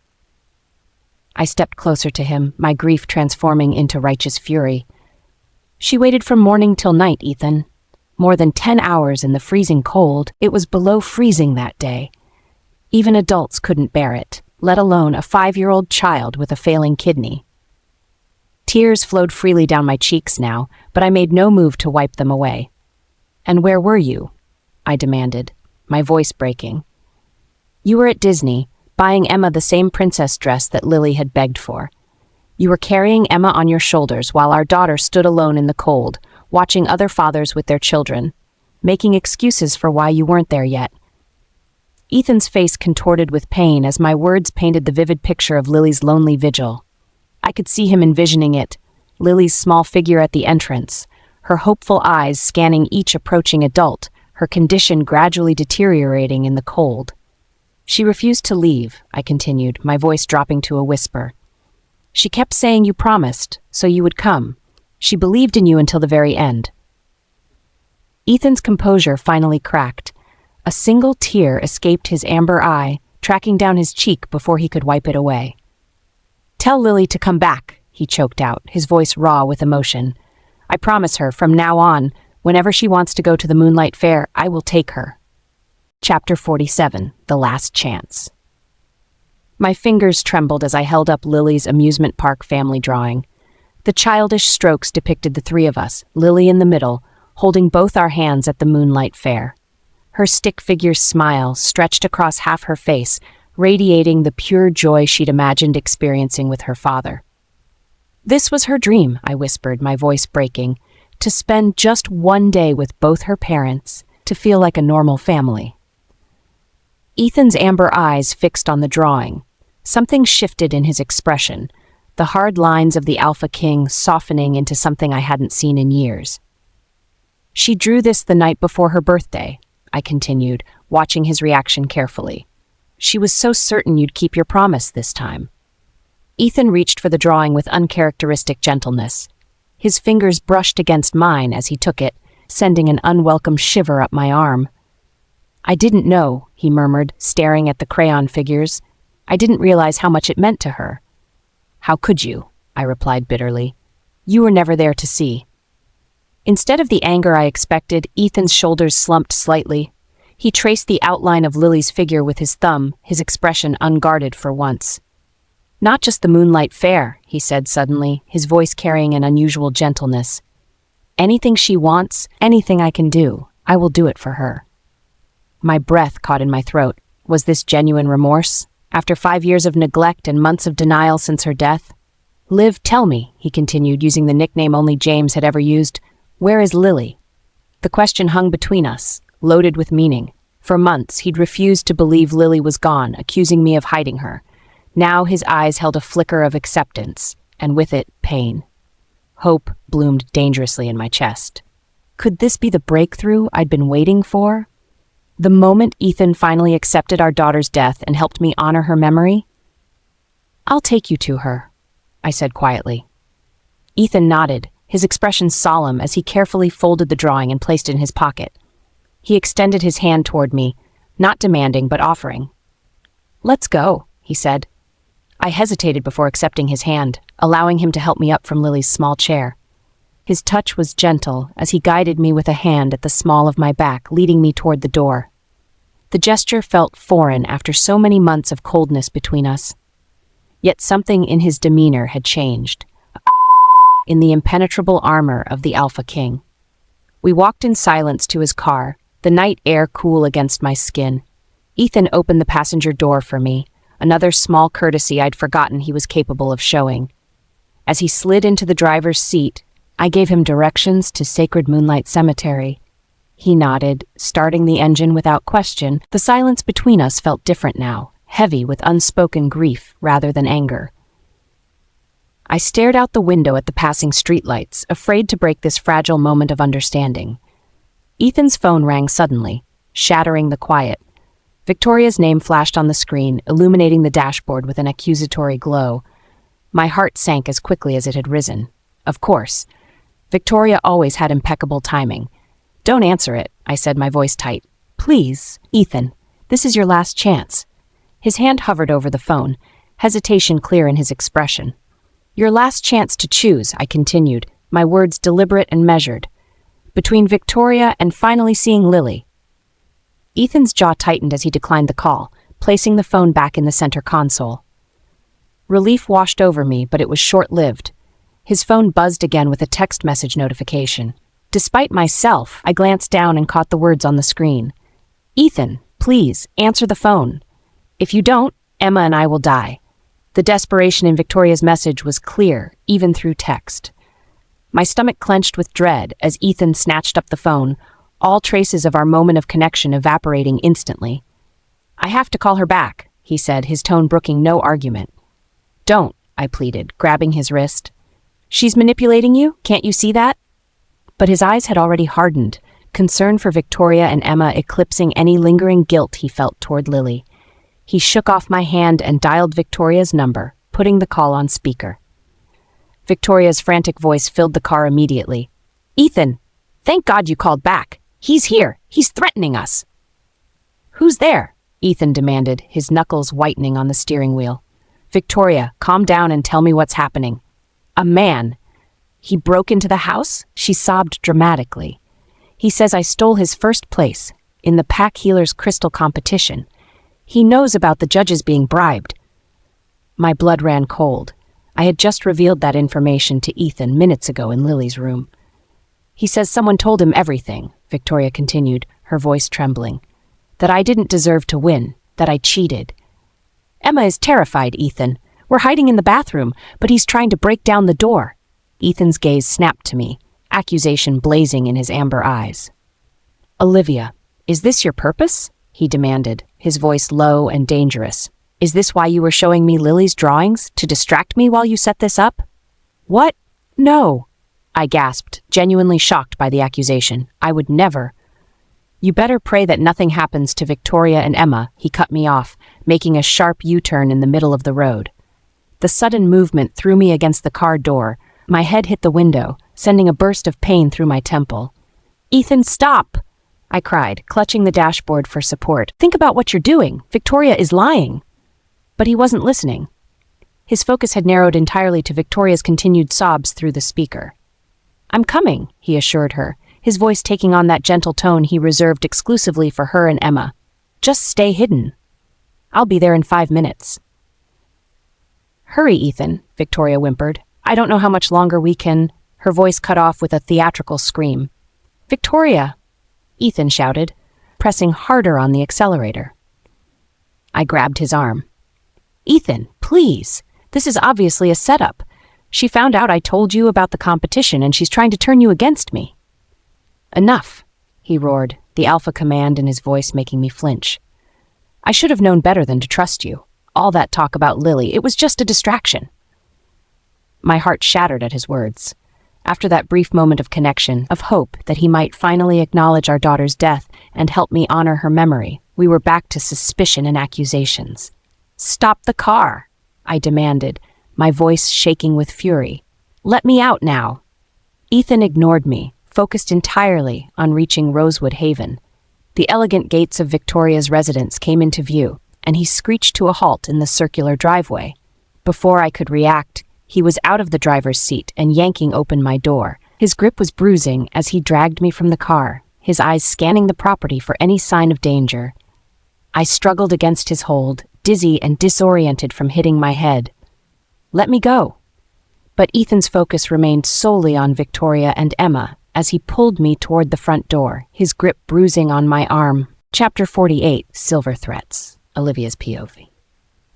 I stepped closer to him, my grief transforming into righteous fury. "She waited from morning till night, Ethan. More than 10 hours in the freezing cold. It was below freezing that day. Even adults couldn't bear it, let alone a 5-year-old child with a failing kidney." Tears flowed freely down my cheeks now, but I made no move to wipe them away. "And where were you?" I demanded, my voice breaking. "You were at Disney, buying Emma the same princess dress that Lily had begged for. You were carrying Emma on your shoulders while our daughter stood alone in the cold, watching other fathers with their children, making excuses for why you weren't there yet." Ethan's face contorted with pain as my words painted the vivid picture of Lily's lonely vigil. I could see him envisioning it, Lily's small figure at the entrance, her hopeful eyes scanning each approaching adult, her condition gradually deteriorating in the cold. "She refused to leave," I continued, my voice dropping to a whisper. "She kept saying you promised, so you would come. She believed in you until the very end." Ethan's composure finally cracked. A single tear escaped his amber eye, tracking down his cheek before he could wipe it away. "Tell Lily to come back," he choked out, his voice raw with emotion. "I promise her, from now on, whenever she wants to go to the Moonlight Fair, I will take her." Chapter 47, The Last Chance. My fingers trembled as I held up Lily's amusement park family drawing. The childish strokes depicted the three of us, Lily in the middle, holding both our hands at the Moonlight Fair. Her stick figure's smile stretched across half her face, radiating the pure joy she'd imagined experiencing with her father. This was her dream, I whispered, my voice breaking, to spend just one day with both her parents, to feel like a normal family. Ethan's amber eyes fixed on the drawing. Something shifted in his expression, the hard lines of the Alpha King softening into something I hadn't seen in years. "She drew this the night before her birthday," I continued, watching his reaction carefully. "She was so certain you'd keep your promise this time." Ethan reached for the drawing with uncharacteristic gentleness. His fingers brushed against mine as he took it, sending an unwelcome shiver up my arm. I didn't know, he murmured, staring at the crayon figures. I didn't realize how much it meant to her. How could you? I replied bitterly. You were never there to see. Instead of the anger I expected, Ethan's shoulders slumped slightly. He traced the outline of Lily's figure with his thumb, his expression unguarded for once. Not just the moonlight fair, he said suddenly, his voice carrying an unusual gentleness. Anything she wants, anything I can do, I will do it for her. My breath caught in my throat. Was this genuine remorse? After 5 years of neglect and months of denial since her death? Liv, tell me, he continued, using the nickname only James had ever used, where is Lily? The question hung between us, loaded with meaning. For months, he'd refused to believe Lily was gone, accusing me of hiding her. Now his eyes held a flicker of acceptance, and with it, pain. Hope bloomed dangerously in my chest. Could this be the breakthrough I'd been waiting for? The moment Ethan finally accepted our daughter's death and helped me honor her memory? I'll take you to her, I said quietly. Ethan nodded, his expression solemn as he carefully folded the drawing and placed it in his pocket. He extended his hand toward me, not demanding but offering. Let's go, he said. I hesitated before accepting his hand, allowing him to help me up from Lily's small chair. His touch was gentle as he guided me with a hand at the small of my back, leading me toward the door. The gesture felt foreign after so many months of coldness between us. Yet something in his demeanor had changed, in the impenetrable armor of the Alpha King. We walked in silence to his car, the night air cool against my skin. Ethan opened the passenger door for me, another small courtesy I'd forgotten he was capable of showing. As he slid into the driver's seat, I gave him directions to Sacred Moonlight Cemetery. He nodded, starting the engine without question. The silence between us felt different now, heavy with unspoken grief rather than anger. I stared out the window at the passing streetlights, afraid to break this fragile moment of understanding. Ethan's phone rang suddenly, shattering the quiet. Victoria's name flashed on the screen, illuminating the dashboard with an accusatory glow. My heart sank as quickly as it had risen. Of course. Victoria always had impeccable timing. Don't answer it, I said, my voice tight. Please, Ethan, this is your last chance. His hand hovered over the phone, hesitation clear in his expression. Your last chance to choose, I continued, my words deliberate and measured. Between Victoria and finally seeing Lily. Ethan's jaw tightened as he declined the call, placing the phone back in the center console. Relief washed over me, but it was short-lived. His phone buzzed again with a text message notification. Despite myself, I glanced down and caught the words on the screen. Ethan, please, answer the phone. If you don't, Emma and I will die. The desperation in Victoria's message was clear, even through text. My stomach clenched with dread as Ethan snatched up the phone, all traces of our moment of connection evaporating instantly. I have to call her back, he said, his tone brooking no argument. Don't, I pleaded, grabbing his wrist. She's manipulating you, can't you see that? But his eyes had already hardened, concern for Victoria and Emma eclipsing any lingering guilt he felt toward Lily. He shook off my hand and dialed Victoria's number, putting the call on speaker. Victoria's frantic voice filled the car immediately. Ethan, thank God you called back. He's here. He's threatening us. Who's there? Ethan demanded, his knuckles whitening on the steering wheel. Victoria, calm down and tell me what's happening. A man. He broke into the house? She sobbed dramatically. He says I stole his first place in the Pack Healers Crystal competition. He knows about the judges being bribed. My blood ran cold. I had just revealed that information to Ethan minutes ago in Lily's room. He says someone told him everything, Victoria continued, her voice trembling. That I didn't deserve to win, that I cheated. Emma is terrified, Ethan. We're hiding in the bathroom, but he's trying to break down the door. Ethan's gaze snapped to me, accusation blazing in his amber eyes. Olivia, is this your purpose? He demanded, his voice low and dangerous. Is this why you were showing me Lily's drawings, to distract me while you set this up? What? No, I gasped, genuinely shocked by the accusation. I would never. You better pray that nothing happens to Victoria and Emma, he cut me off, making a sharp U-turn in the middle of the road. The sudden movement threw me against the car door. My head hit the window, sending a burst of pain through my temple. Ethan, stop! I cried, clutching the dashboard for support. Think about what you're doing. Victoria is lying. But he wasn't listening. His focus had narrowed entirely to Victoria's continued sobs through the speaker. I'm coming, he assured her, his voice taking on that gentle tone he reserved exclusively for her and Emma. Just stay hidden. I'll be there in 5 minutes. Hurry, Ethan, Victoria whimpered. I don't know how much longer we can... Her voice cut off with a theatrical scream. Victoria! Ethan shouted, pressing harder on the accelerator. I grabbed his arm. Ethan, please! This is obviously a setup. She found out I told you about the competition and she's trying to turn you against me. Enough, he roared, the alpha command in his voice making me flinch. I should have known better than to trust you. All that talk about Lily, it was just a distraction. My heart shattered at his words. After that brief moment of connection, of hope that he might finally acknowledge our daughter's death and help me honor her memory, we were back to suspicion and accusations. Stop the car, I demanded, my voice shaking with fury. Let me out now. Ethan ignored me, focused entirely on reaching Rosewood Haven. The elegant gates of Victoria's residence came into view, and he screeched to a halt in the circular driveway. Before I could react, he was out of the driver's seat and yanking open my door. His grip was bruising as he dragged me from the car, his eyes scanning the property for any sign of danger. I struggled against his hold, dizzy and disoriented from hitting my head. Let me go. But Ethan's focus remained solely on Victoria and Emma as he pulled me toward the front door, his grip bruising on my arm. Chapter 48, Silver Threats, Olivia's POV.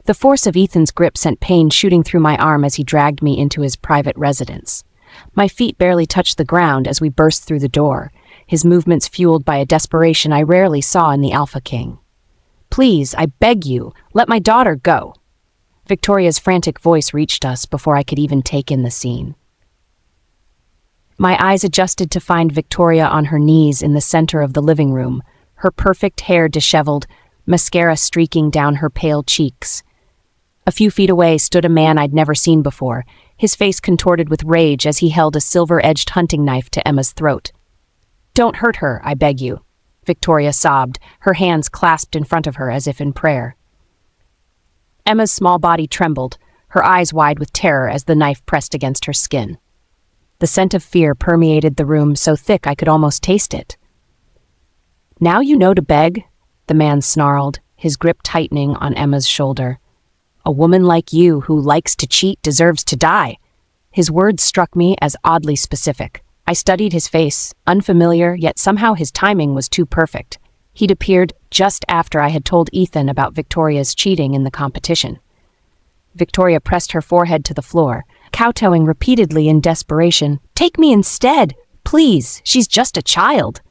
The force of Ethan's grip sent pain shooting through my arm as he dragged me into his private residence. My feet barely touched the ground as we burst through the door, his movements fueled by a desperation I rarely saw in the Alpha King. Please, I beg you, let my daughter go. Victoria's frantic voice reached us before I could even take in the scene. My eyes adjusted to find Victoria on her knees in the center of the living room, her perfect hair disheveled, mascara streaking down her pale cheeks. A few feet away stood a man I'd never seen before, his face contorted with rage as he held a silver-edged hunting knife to Emma's throat. Don't hurt her, I beg you, Victoria sobbed, her hands clasped in front of her as if in prayer. Emma's small body trembled, her eyes wide with terror as the knife pressed against her skin. The scent of fear permeated the room so thick I could almost taste it. Now you know to beg, the man snarled, his grip tightening on Emma's shoulder. A woman like you who likes to cheat deserves to die. His words struck me as oddly specific. I studied his face, unfamiliar, yet somehow his timing was too perfect. He'd appeared just after I had told Ethan about Victoria's cheating in the competition. Victoria pressed her forehead to the floor, kowtowing repeatedly in desperation. Take me instead! Please, she's just a child!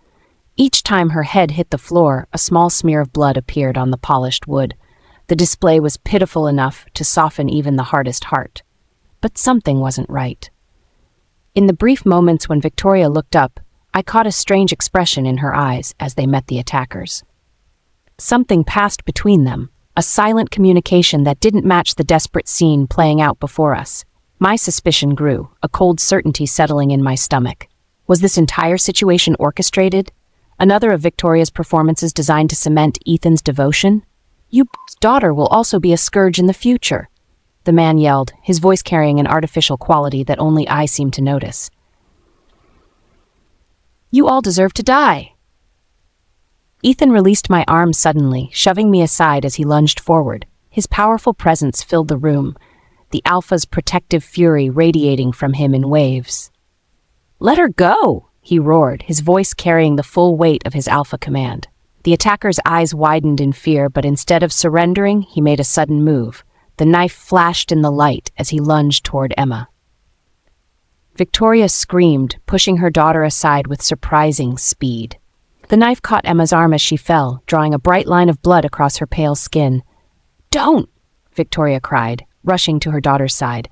Each time her head hit the floor, a small smear of blood appeared on the polished wood. The display was pitiful enough to soften even the hardest heart. But something wasn't right. In the brief moments when Victoria looked up, I caught a strange expression in her eyes as they met the attackers. Something passed between them, a silent communication that didn't match the desperate scene playing out before us. My suspicion grew, a cold certainty settling in my stomach. Was this entire situation orchestrated? Another of Victoria's performances designed to cement Ethan's devotion? Your daughter will also be a scourge in the future, the man yelled, his voice carrying an artificial quality that only I seemed to notice. You all deserve to die. Ethan released my arm suddenly, shoving me aside as he lunged forward. His powerful presence filled the room, the Alpha's protective fury radiating from him in waves. Let her go, he roared, his voice carrying the full weight of his Alpha command. The attacker's eyes widened in fear, but instead of surrendering, he made a sudden move. The knife flashed in the light as he lunged toward Emma. Victoria screamed, pushing her daughter aside with surprising speed. The knife caught Emma's arm as she fell, drawing a bright line of blood across her pale skin. Don't! Victoria cried, rushing to her daughter's side.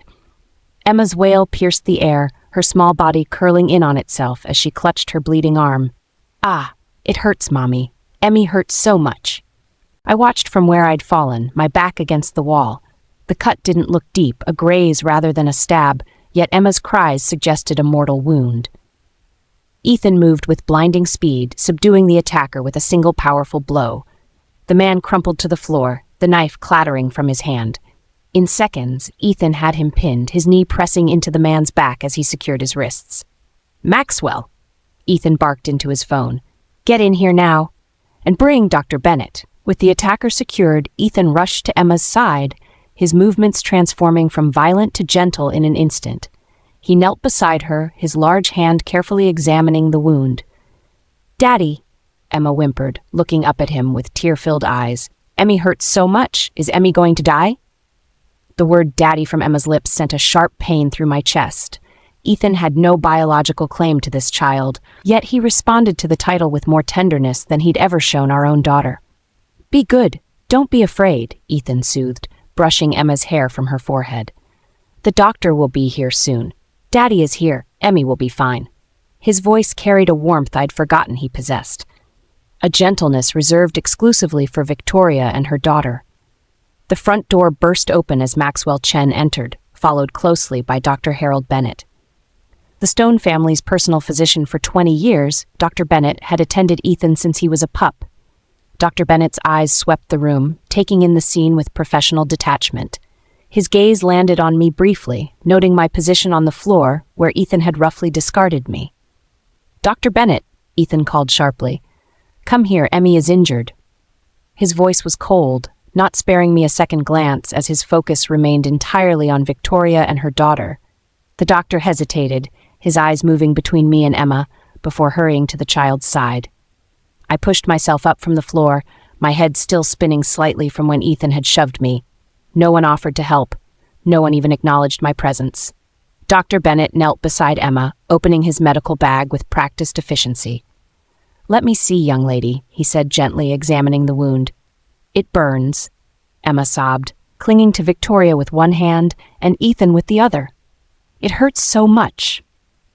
Emma's wail pierced the air, her small body curling in on itself as she clutched her bleeding arm. Ah, it hurts, Mommy. Emmy hurt so much. I watched from where I'd fallen, my back against the wall. The cut didn't look deep, a graze rather than a stab, yet Emma's cries suggested a mortal wound. Ethan moved with blinding speed, subduing the attacker with a single powerful blow. The man crumpled to the floor, the knife clattering from his hand. In seconds, Ethan had him pinned, his knee pressing into the man's back as he secured his wrists. "Maxwell!" Ethan barked into his phone. "Get in here now. And bring Dr. Bennett." With the attacker secured, Ethan rushed to Emma's side, his movements transforming from violent to gentle in an instant. He knelt beside her, his large hand carefully examining the wound. "Daddy," Emma whimpered, looking up at him with tear-filled eyes. "Emmy hurts so much. Is Emmy going to die?" The word daddy from Emma's lips sent a sharp pain through my chest. Ethan had no biological claim to this child, yet he responded to the title with more tenderness than he'd ever shown our own daughter. "Be good. Don't be afraid," Ethan soothed, brushing Emma's hair from her forehead. "The doctor will be here soon. Daddy is here. Emmy will be fine." His voice carried a warmth I'd forgotten he possessed, a gentleness reserved exclusively for Victoria and her daughter. The front door burst open as Maxwell Chen entered, followed closely by Dr. Harold Bennett. The Stone family's personal physician for 20 years, Dr. Bennett had attended Ethan since he was a pup. Dr. Bennett's eyes swept the room, taking in the scene with professional detachment. His gaze landed on me briefly, noting my position on the floor where Ethan had roughly discarded me. "Dr. Bennett," Ethan called sharply. "Come here, Emmy is injured." His voice was cold, not sparing me a second glance as his focus remained entirely on Victoria and her daughter. The doctor hesitated, his eyes moving between me and Emma, before hurrying to the child's side. I pushed myself up from the floor, my head still spinning slightly from when Ethan had shoved me. No one offered to help. No one even acknowledged my presence. Dr. Bennett knelt beside Emma, opening his medical bag with practiced efficiency. "Let me see, young lady," he said gently, examining the wound. "It burns," Emma sobbed, clinging to Victoria with one hand and Ethan with the other. "It hurts so much."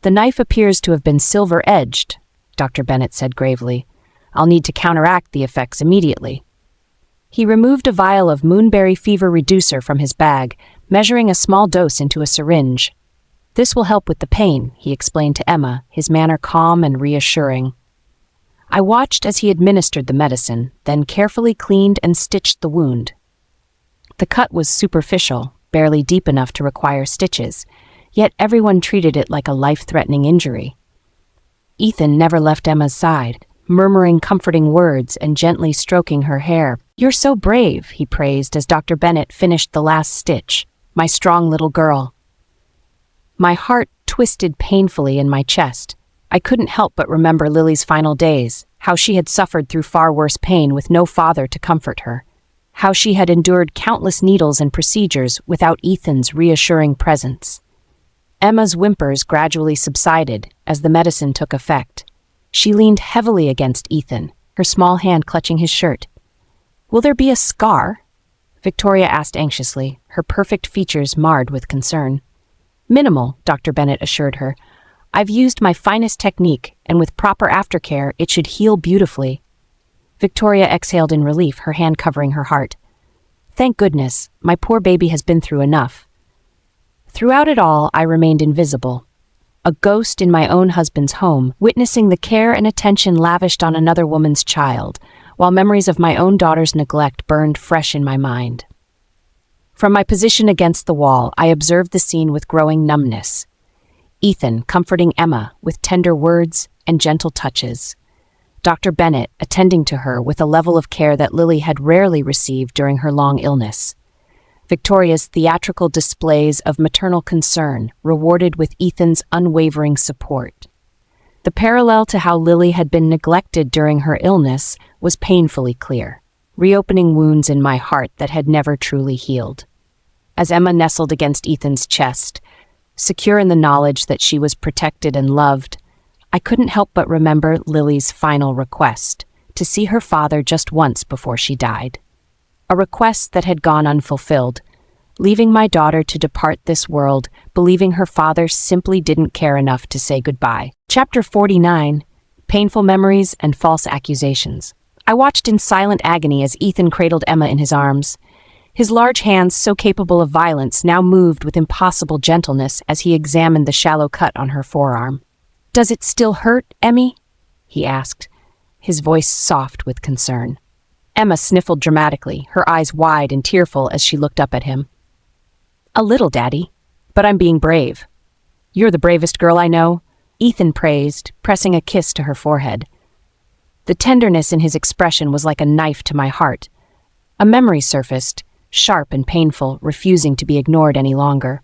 "The knife appears to have been silver-edged," Dr. Bennett said gravely. "I'll need to counteract the effects immediately." He removed a vial of moonberry fever reducer from his bag, measuring a small dose into a syringe. "This will help with the pain," he explained to Emma, his manner calm and reassuring. I watched as he administered the medicine, then carefully cleaned and stitched the wound. The cut was superficial, barely deep enough to require stitches, yet everyone treated it like a life-threatening injury. Ethan never left Emma's side, murmuring comforting words and gently stroking her hair. "You're so brave," he praised as Dr. Bennett finished the last stitch. "My strong little girl." My heart twisted painfully in my chest. I couldn't help but remember Lily's final days, how she had suffered through far worse pain with no father to comfort her, how she had endured countless needles and procedures without Ethan's reassuring presence. Emma's whimpers gradually subsided as the medicine took effect. She leaned heavily against Ethan, her small hand clutching his shirt. "Will there be a scar?" Victoria asked anxiously, her perfect features marred with concern. "Minimal," Dr. Bennett assured her. "I've used my finest technique, and with proper aftercare, it should heal beautifully." Victoria exhaled in relief, her hand covering her heart. "Thank goodness, my poor baby has been through enough." Throughout it all, I remained invisible, a ghost in my own husband's home, witnessing the care and attention lavished on another woman's child, while memories of my own daughter's neglect burned fresh in my mind. From my position against the wall, I observed the scene with growing numbness. Ethan comforting Emma with tender words and gentle touches. Dr. Bennett attending to her with a level of care that Lily had rarely received during her long illness. Victoria's theatrical displays of maternal concern rewarded with Ethan's unwavering support. The parallel to how Lily had been neglected during her illness was painfully clear, reopening wounds in my heart that had never truly healed. As Emma nestled against Ethan's chest, secure in the knowledge that she was protected and loved, I couldn't help but remember Lily's final request, to see her father just once before she died. A request that had gone unfulfilled, leaving my daughter to depart this world, believing her father simply didn't care enough to say goodbye. Chapter 49, Painful Memories and False Accusations. I watched in silent agony as Ethan cradled Emma in his arms. His large hands, so capable of violence, now moved with impossible gentleness as he examined the shallow cut on her forearm. "Does it still hurt, Emmy?" he asked, his voice soft with concern. Emma sniffled dramatically, her eyes wide and tearful as she looked up at him. "A little, Daddy, but I'm being brave." "You're the bravest girl I know," Ethan praised, pressing a kiss to her forehead. The tenderness in his expression was like a knife to my heart. A memory surfaced, sharp and painful, refusing to be ignored any longer.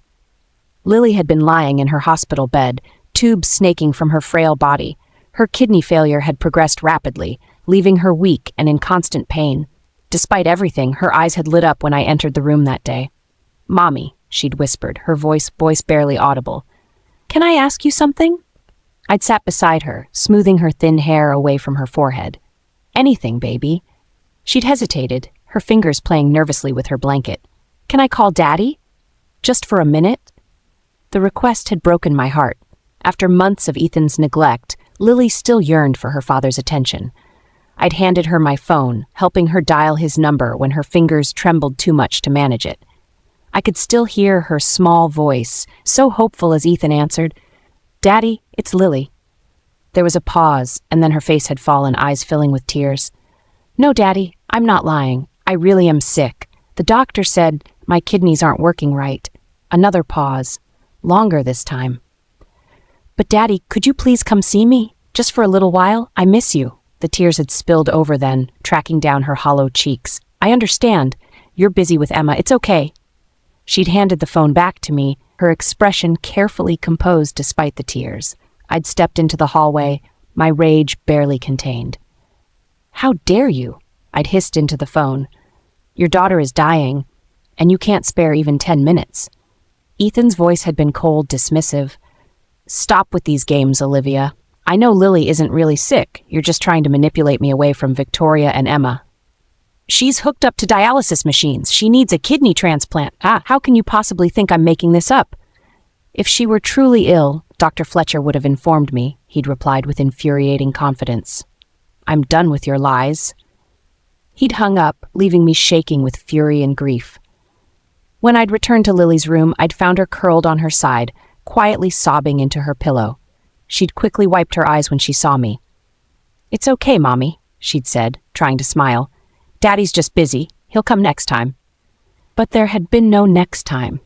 Lily had been lying in her hospital bed, tubes snaking from her frail body. Her kidney failure had progressed rapidly, leaving her weak and in constant pain. Despite everything, her eyes had lit up when I entered the room that day. "Mommy," she'd whispered, her voice barely audible. "Can I ask you something?" I'd sat beside her, smoothing her thin hair away from her forehead. "Anything, baby." She'd hesitated, her fingers playing nervously with her blanket. "Can I call Daddy? Just for a minute?" The request had broken my heart. After months of Ethan's neglect, Lily still yearned for her father's attention. I'd handed her my phone, helping her dial his number when her fingers trembled too much to manage it. I could still hear her small voice, so hopeful as Ethan answered, "Daddy, it's Lily." There was a pause, and then her face had fallen, eyes filling with tears. "No, Daddy, I'm not lying. I really am sick. The doctor said my kidneys aren't working right." Another pause, longer this time. "But Daddy, could you please come see me? Just for a little while? I miss you." The tears had spilled over then, tracking down her hollow cheeks. "I understand. You're busy with Emma. It's okay." She'd handed the phone back to me, her expression carefully composed despite the tears. I'd stepped into the hallway, my rage barely contained. "How dare you?" I'd hissed into the phone. "Your daughter is dying, and you can't spare even 10 minutes. Ethan's voice had been cold, dismissive. "Stop with these games, Olivia. I know Lily isn't really sick. You're just trying to manipulate me away from Victoria and Emma. She's hooked up to dialysis machines. She needs a kidney transplant. How can you possibly think I'm making this up?" "If she were truly ill, Dr. Fletcher would have informed me," he'd replied with infuriating confidence. "I'm done with your lies." He'd hung up, leaving me shaking with fury and grief. When I'd returned to Lily's room, I'd found her curled on her side, quietly sobbing into her pillow. She'd quickly wiped her eyes when she saw me. "It's okay, Mommy," she'd said, trying to smile. "Daddy's just busy. He'll come next time." But there had been no next time.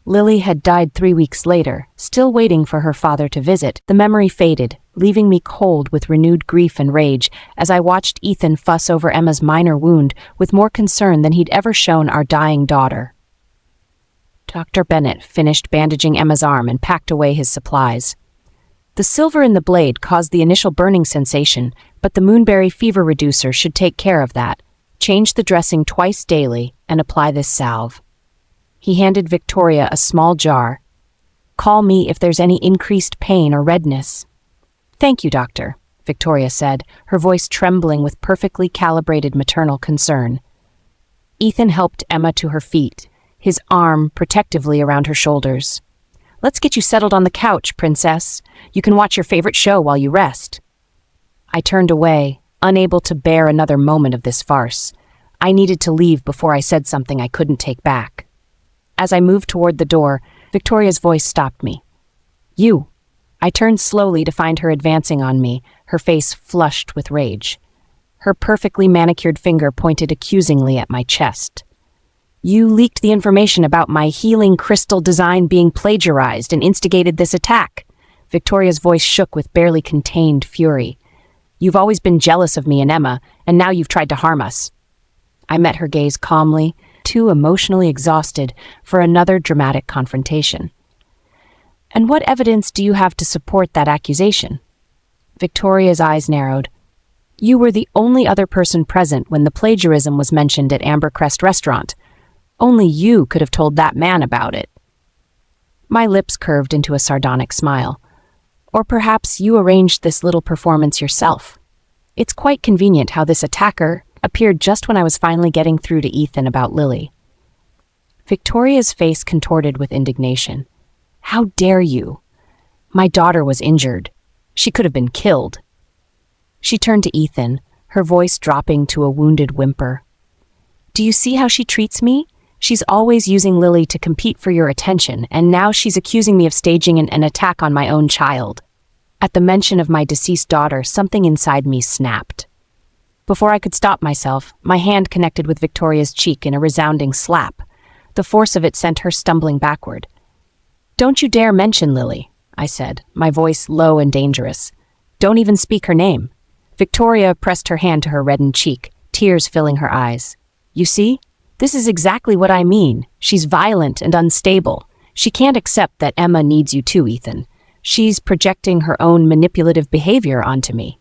Lily had died 3 weeks later, still waiting for her father to visit. The memory faded, leaving me cold with renewed grief and rage as I watched Ethan fuss over Emma's minor wound with more concern than he'd ever shown our dying daughter. Dr. Bennett finished bandaging Emma's arm and packed away his supplies. The silver in the blade caused the initial burning sensation, but the moonberry fever reducer should take care of that. Change the dressing twice daily and apply this salve. He handed Victoria a small jar. "Call me if there's any increased pain or redness." "Thank you, Doctor," Victoria said, her voice trembling with perfectly calibrated maternal concern. Ethan helped Emma to her feet, his arm protectively around her shoulders. "Let's get you settled on the couch, Princess. You can watch your favorite show while you rest." I turned away, unable to bear another moment of this farce. I needed to leave before I said something I couldn't take back. As I moved toward the door, Victoria's voice stopped me. "You." I turned slowly to find her advancing on me, her face flushed with rage. Her perfectly manicured finger pointed accusingly at my chest. "You leaked the information about my healing crystal design being plagiarized and instigated this attack." Victoria's voice shook with barely contained fury. "You've always been jealous of me and Emma, and now you've tried to harm us." I met her gaze calmly, too emotionally exhausted for another dramatic confrontation. "And what evidence do you have to support that accusation?" Victoria's eyes narrowed. "You were the only other person present when the plagiarism was mentioned at Ambercrest Restaurant. Only you could have told that man about it." My lips curved into a sardonic smile. "Or perhaps you arranged this little performance yourself. It's quite convenient how this attacker appeared just when I was finally getting through to Ethan about Lily." Victoria's face contorted with indignation. "How dare you? My daughter was injured. She could have been killed." She turned to Ethan, her voice dropping to a wounded whimper. "Do you see how she treats me? She's always using Lily to compete for your attention, and now she's accusing me of staging an attack on my own child." At the mention of my deceased daughter, something inside me snapped. Before I could stop myself, my hand connected with Victoria's cheek in a resounding slap. The force of it sent her stumbling backward. "Don't you dare mention Lily," I said, my voice low and dangerous. "Don't even speak her name." Victoria pressed her hand to her reddened cheek, tears filling her eyes. "You see? This is exactly what I mean. She's violent and unstable. She can't accept that Emma needs you too, Ethan. She's projecting her own manipulative behavior onto me."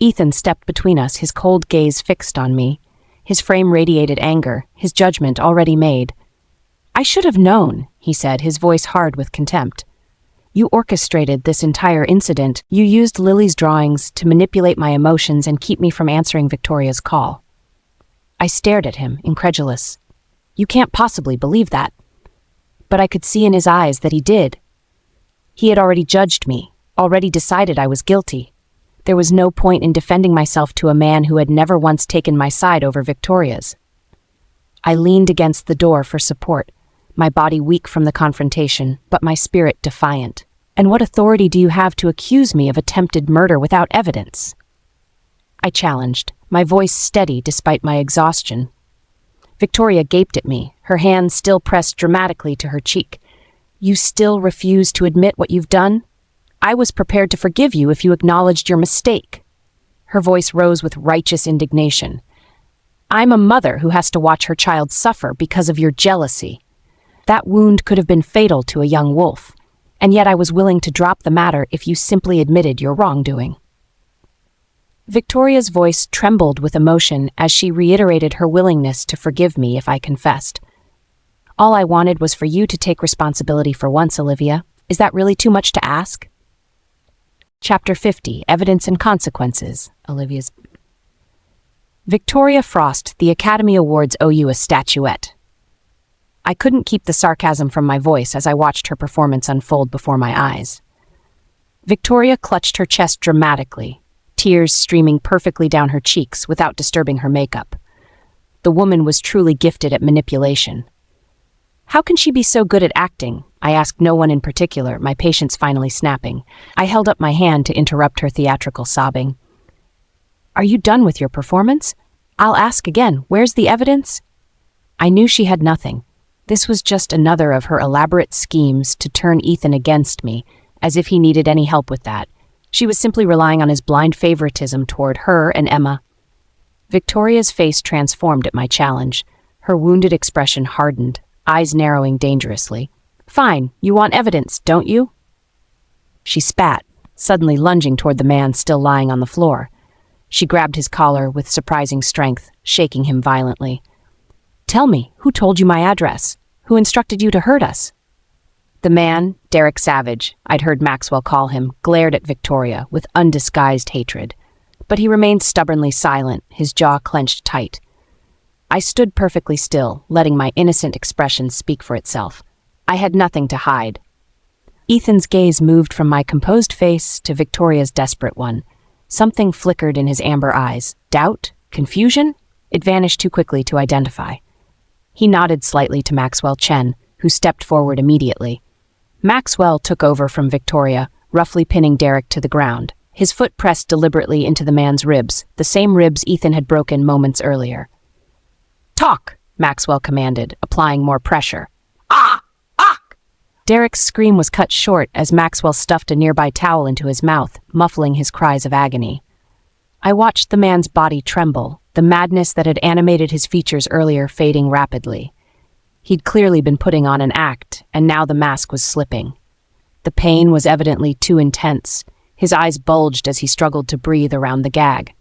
Ethan stepped between us, his cold gaze fixed on me. His frame radiated anger, his judgment already made. "I should have known," he said, his voice hard with contempt. "You orchestrated this entire incident. You used Lily's drawings to manipulate my emotions and keep me from answering Victoria's call." I stared at him, incredulous. "You can't possibly believe that." But I could see in his eyes that he did. He had already judged me, already decided I was guilty. There was no point in defending myself to a man who had never once taken my side over Victoria's. I leaned against the door for support, my body weak from the confrontation, but my spirit defiant. "And what authority do you have to accuse me of attempted murder without evidence?" I challenged, my voice steady despite my exhaustion. Victoria gaped at me, her hand still pressed dramatically to her cheek. "You still refuse to admit what you've done? I was prepared to forgive you if you acknowledged your mistake." Her voice rose with righteous indignation. "I'm a mother who has to watch her child suffer because of your jealousy. That wound could have been fatal to a young wolf, and yet I was willing to drop the matter if you simply admitted your wrongdoing." Victoria's voice trembled with emotion as she reiterated her willingness to forgive me if I confessed. "All I wanted was for you to take responsibility for once, Olivia. Is that really too much to ask?" Chapter 50, Evidence and Consequences, Olivia's. "Victoria Frost, the Academy Awards owe you a statuette." I couldn't keep the sarcasm from my voice as I watched her performance unfold before my eyes. Victoria clutched her chest dramatically, tears streaming perfectly down her cheeks without disturbing her makeup. The woman was truly gifted at manipulation. "How can she be so good at acting?" I asked no one in particular, my patience finally snapping. I held up my hand to interrupt her theatrical sobbing. "Are you done with your performance? I'll ask again, where's the evidence?" I knew she had nothing. This was just another of her elaborate schemes to turn Ethan against me, as if he needed any help with that. She was simply relying on his blind favoritism toward her and Emma. Victoria's face transformed at my challenge. Her wounded expression hardened, eyes narrowing dangerously. "Fine, you want evidence, don't you?" She spat, suddenly lunging toward the man still lying on the floor. She grabbed his collar with surprising strength, shaking him violently. "Tell me, who told you my address? Who instructed you to hurt us?" The man, Derek Savage, I'd heard Maxwell call him, glared at Victoria with undisguised hatred. But he remained stubbornly silent, his jaw clenched tight. I stood perfectly still, letting my innocent expression speak for itself. I had nothing to hide. Ethan's gaze moved from my composed face to Victoria's desperate one. Something flickered in his amber eyes. Doubt? Confusion? It vanished too quickly to identify. He nodded slightly to Maxwell Chen, who stepped forward immediately. Maxwell took over from Victoria, roughly pinning Derek to the ground. His foot pressed deliberately into the man's ribs, the same ribs Ethan had broken moments earlier. "Talk!" Maxwell commanded, applying more pressure. "Ah! Ah!" Derek's scream was cut short as Maxwell stuffed a nearby towel into his mouth, muffling his cries of agony. I watched the man's body tremble, the madness that had animated his features earlier fading rapidly. He'd clearly been putting on an act, and now the mask was slipping. The pain was evidently too intense. His eyes bulged as he struggled to breathe around the gag.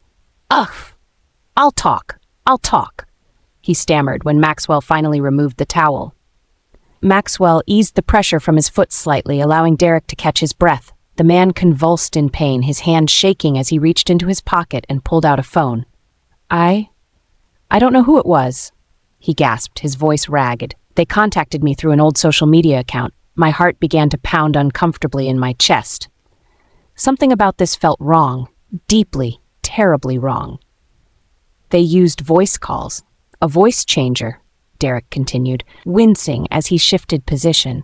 "Ugh! I'll talk, he stammered when Maxwell finally removed the towel. Maxwell eased the pressure from his foot slightly, allowing Derek to catch his breath. The man convulsed in pain, his hand shaking as he reached into his pocket and pulled out a phone. I don't know who it was," he gasped, his voice ragged. "They contacted me through an old social media account." My heart began to pound uncomfortably in my chest. Something about this felt wrong, deeply, terribly wrong. "They used voice calls. A voice changer," Derek continued, wincing as he shifted position.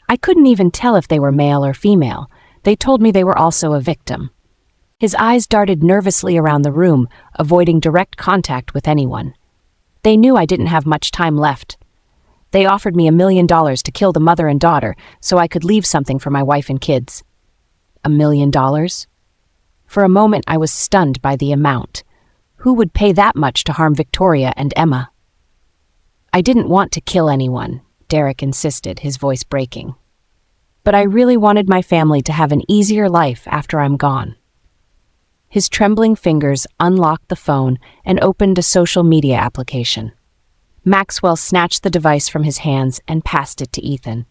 "I couldn't even tell if they were male or female. They told me they were also a victim. His eyes darted nervously around the room, avoiding direct contact with anyone. They knew I didn't have much time left. They offered me $1 million to kill the mother and daughter so I could leave something for my wife and kids. $1 million? For a moment, I was stunned by the amount. Who would pay that much to harm Victoria and Emma? I didn't want to kill anyone, Derek insisted, his voice breaking. But I really wanted my family to have an easier life after I'm gone. His trembling fingers unlocked the phone and opened a social media application. Maxwell snatched the device from his hands and passed it to Ethan.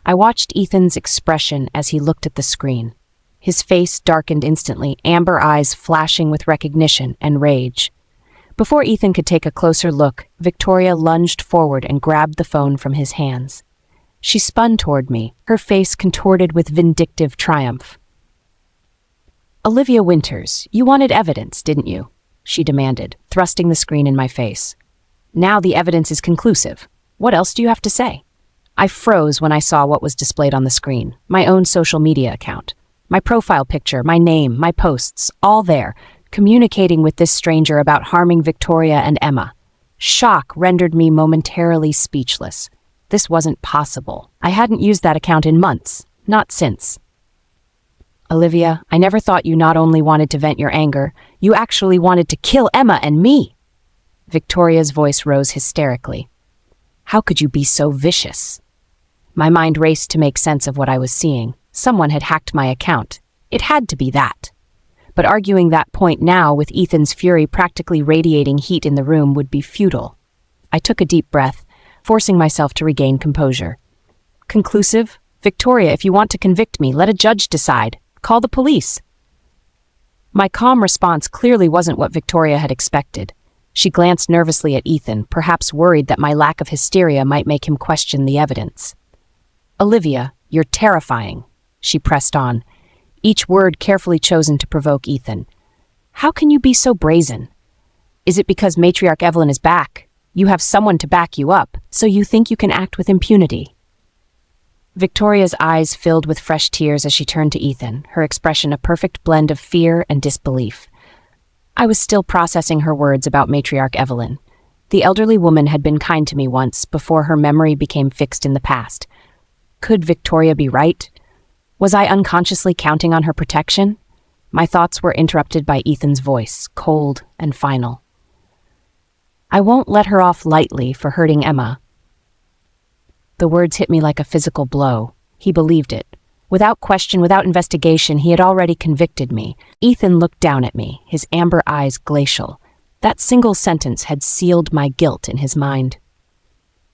I watched Ethan's expression as he looked at the screen. His face darkened instantly, amber eyes flashing with recognition and rage. Before Ethan could take a closer look, Victoria lunged forward and grabbed the phone from his hands. She spun toward me, her face contorted with vindictive triumph. "Olivia Winters, you wanted evidence, didn't you?" she demanded, thrusting the screen in my face. "Now the evidence is conclusive. What else do you have to say?" I froze when I saw what was displayed on the screen. My own social media account. My profile picture, my name, my posts, all there, communicating with this stranger about harming Victoria and Emma. Shock rendered me momentarily speechless. This wasn't possible. I hadn't used that account in months, not since. "Olivia, I never thought you not only wanted to vent your anger, you actually wanted to kill Emma and me." Victoria's voice rose hysterically. "How could you be so vicious?" My mind raced to make sense of what I was seeing. Someone had hacked my account. It had to be that. But arguing that point now, with Ethan's fury practically radiating heat in the room, would be futile. I took a deep breath, forcing myself to regain composure. "Conclusive? Victoria, if you want to convict me, let a judge decide. Call the police." My calm response clearly wasn't what Victoria had expected. She glanced nervously at Ethan, perhaps worried that my lack of hysteria might make him question the evidence. "Olivia, you're terrifying," she pressed on, each word carefully chosen to provoke Ethan. "How can you be so brazen? Is it because Matriarch Evelyn is back? You have someone to back you up, so you think you can act with impunity?" Victoria's eyes filled with fresh tears as she turned to Ethan, her expression a perfect blend of fear and disbelief. I was still processing her words about Matriarch Evelyn. The elderly woman had been kind to me once, before her memory became fixed in the past. Could Victoria be right? Was I unconsciously counting on her protection? My thoughts were interrupted by Ethan's voice, cold and final. "I won't let her off lightly for hurting Emma." The words hit me like a physical blow. He believed it. Without question, without investigation, he had already convicted me. Ethan looked down at me, his amber eyes glacial. That single sentence had sealed my guilt in his mind.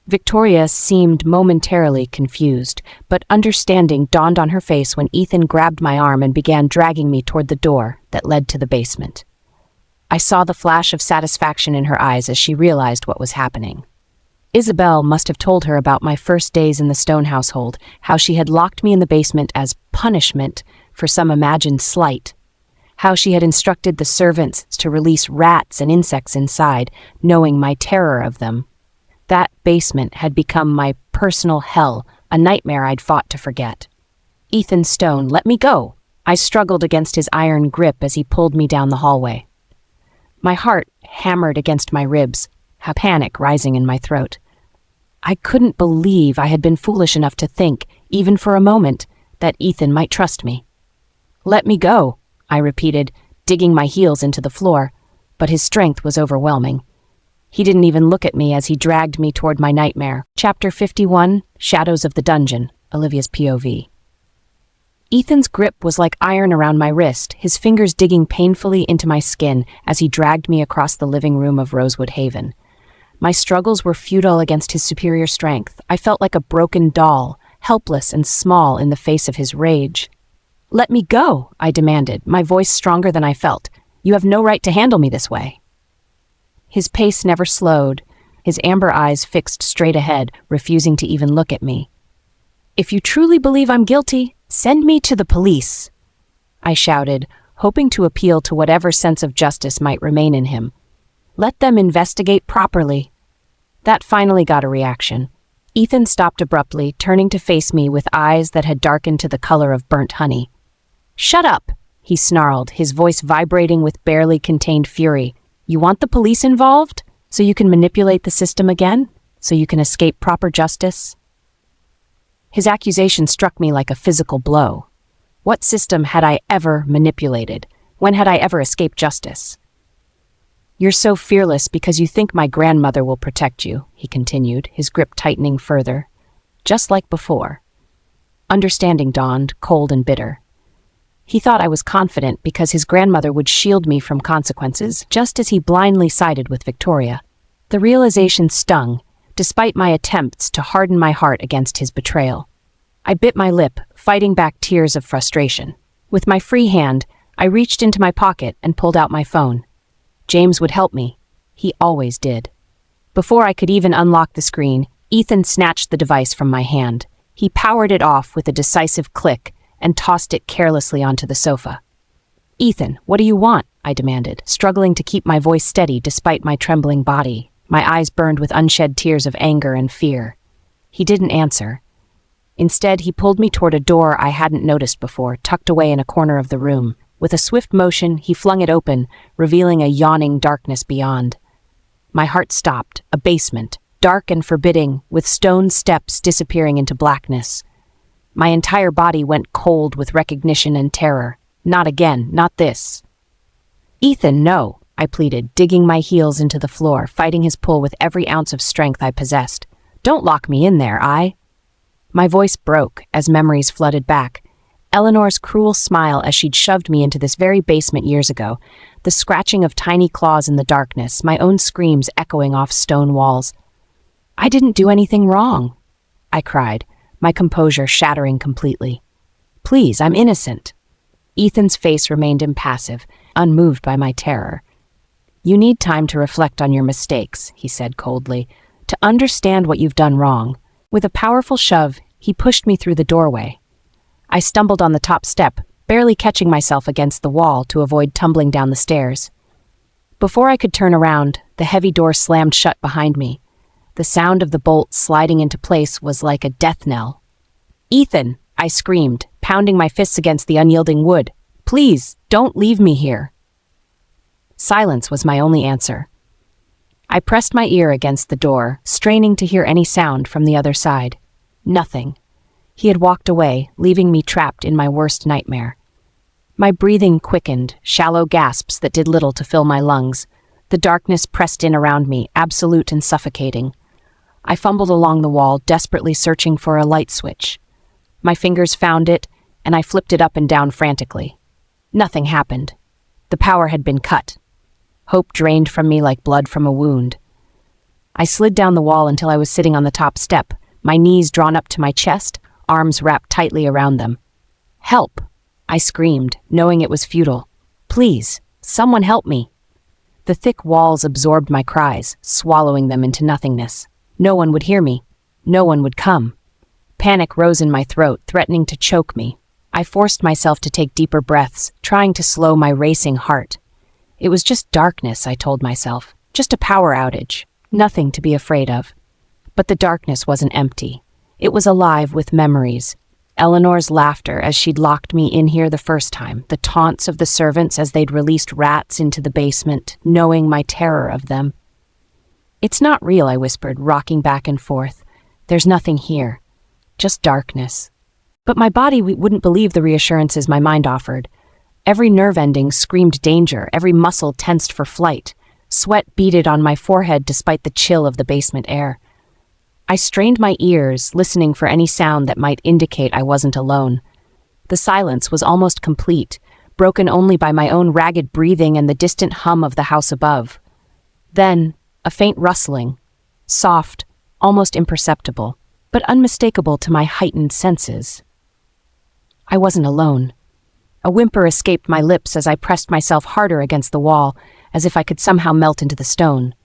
Victoria seemed momentarily confused, but understanding dawned on her face when Ethan grabbed my arm and began dragging me toward the door that led to the basement. I saw the flash of satisfaction in her eyes as she realized what was happening. Isabel must have told her about my first days in the Stone household, how she had locked me in the basement as punishment for some imagined slight, how she had instructed the servants to release rats and insects inside, knowing my terror of them. That basement had become my personal hell, a nightmare I'd fought to forget. "Ethan Stone, let me go." I struggled against his iron grip as he pulled me down the hallway. My heart hammered against my ribs, a panic rising in my throat. I couldn't believe I had been foolish enough to think, even for a moment, that Ethan might trust me. "Let me go," I repeated, digging my heels into the floor, but his strength was overwhelming. He didn't even look at me as he dragged me toward my nightmare. Chapter 51, Shadows of the Dungeon, Olivia's POV. Ethan's grip was like iron around my wrist, his fingers digging painfully into my skin as he dragged me across the living room of Rosewood Haven. My struggles were futile against his superior strength. I felt like a broken doll, helpless and small in the face of his rage. "Let me go," I demanded, my voice stronger than I felt. "You have no right to handle me this way." His pace never slowed, his amber eyes fixed straight ahead, refusing to even look at me. "If you truly believe I'm guilty, send me to the police," I shouted, hoping to appeal to whatever sense of justice might remain in him. "Let them investigate properly." That finally got a reaction. Ethan stopped abruptly, turning to face me with eyes that had darkened to the color of burnt honey. "Shut up!" he snarled, his voice vibrating with barely contained fury. "You want the police involved? So you can manipulate the system again? So you can escape proper justice?" His accusation struck me like a physical blow. What system had I ever manipulated? When had I ever escaped justice? "You're so fearless because you think my grandmother will protect you," he continued, his grip tightening further. Just like before. Understanding dawned, cold and bitter. He thought I was confident because his grandmother would shield me from consequences, just as he blindly sided with Victoria. The realization stung, despite my attempts to harden my heart against his betrayal. I bit my lip, fighting back tears of frustration. With my free hand, I reached into my pocket and pulled out my phone. James would help me. He always did. Before I could even unlock the screen, Ethan snatched the device from my hand. He powered it off with a decisive click and tossed it carelessly onto the sofa. "Ethan, what do you want?" I demanded, struggling to keep my voice steady despite my trembling body. My eyes burned with unshed tears of anger and fear. He didn't answer. Instead, he pulled me toward a door I hadn't noticed before, tucked away in a corner of the room. With a swift motion, he flung it open, revealing a yawning darkness beyond. My heart stopped. A basement, dark and forbidding, with stone steps disappearing into blackness. My entire body went cold with recognition and terror. Not again, not this. "Ethan, no," I pleaded, digging my heels into the floor, fighting his pull with every ounce of strength I possessed. "Don't lock me in there, My voice broke as memories flooded back. Eleanor's cruel smile as she'd shoved me into this very basement years ago, the scratching of tiny claws in the darkness, my own screams echoing off stone walls. "I didn't do anything wrong," I cried, my composure shattering completely. "Please, I'm innocent." Ethan's face remained impassive, unmoved by my terror. "You need time to reflect on your mistakes," he said coldly, "to understand what you've done wrong." With a powerful shove, he pushed me through the doorway. I stumbled on the top step, barely catching myself against the wall to avoid tumbling down the stairs. Before I could turn around, the heavy door slammed shut behind me. The sound of the bolt sliding into place was like a death knell. "Ethan!" I screamed, pounding my fists against the unyielding wood. "Please, don't leave me here." Silence was my only answer. I pressed my ear against the door, straining to hear any sound from the other side. Nothing. He had walked away, leaving me trapped in my worst nightmare. My breathing quickened, shallow gasps that did little to fill my lungs. The darkness pressed in around me, absolute and suffocating. I fumbled along the wall, desperately searching for a light switch. My fingers found it, and I flipped it up and down frantically. Nothing happened. The power had been cut. Hope drained from me like blood from a wound. I slid down the wall until I was sitting on the top step, my knees drawn up to my chest, arms wrapped tightly around them. "Help!" I screamed, knowing it was futile. "Please, someone help me!" The thick walls absorbed my cries, swallowing them into nothingness. No one would hear me. No one would come. Panic rose in my throat, threatening to choke me. I forced myself to take deeper breaths, trying to slow my racing heart. It was just darkness, I told myself. Just a power outage. Nothing to be afraid of. But the darkness wasn't empty. It was alive with memories. Eleanor's laughter as she'd locked me in here the first time, the taunts of the servants as they'd released rats into the basement, knowing my terror of them. "It's not real," I whispered, rocking back and forth. "There's nothing here. Just darkness." But my body wouldn't believe the reassurances my mind offered. Every nerve ending screamed danger, every muscle tensed for flight. Sweat beaded on my forehead despite the chill of the basement air. I strained my ears, listening for any sound that might indicate I wasn't alone. The silence was almost complete, broken only by my own ragged breathing and the distant hum of the house above. Then, a faint rustling, soft, almost imperceptible, but unmistakable to my heightened senses. I wasn't alone. A whimper escaped my lips as I pressed myself harder against the wall, as if I could somehow melt into the stone.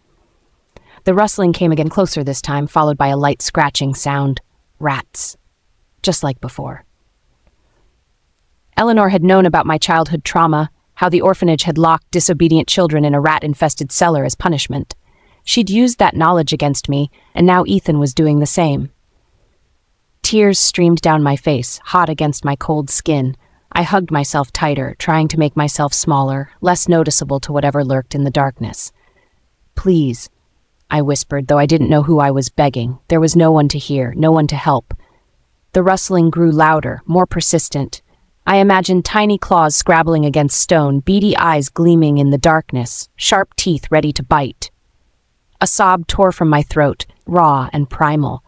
The rustling came again closer this time, followed by a light scratching sound. Rats. Just like before. Eleanor had known about my childhood trauma, how the orphanage had locked disobedient children in a rat-infested cellar as punishment. She'd used that knowledge against me, and now Ethan was doing the same. Tears streamed down my face, hot against my cold skin. I hugged myself tighter, trying to make myself smaller, less noticeable to whatever lurked in the darkness. "Please," I whispered, though I didn't know who I was begging. There was no one to hear, no one to help. The rustling grew louder, more persistent. I imagined tiny claws scrabbling against stone, beady eyes gleaming in the darkness, sharp teeth ready to bite. A sob tore from my throat, raw and primal.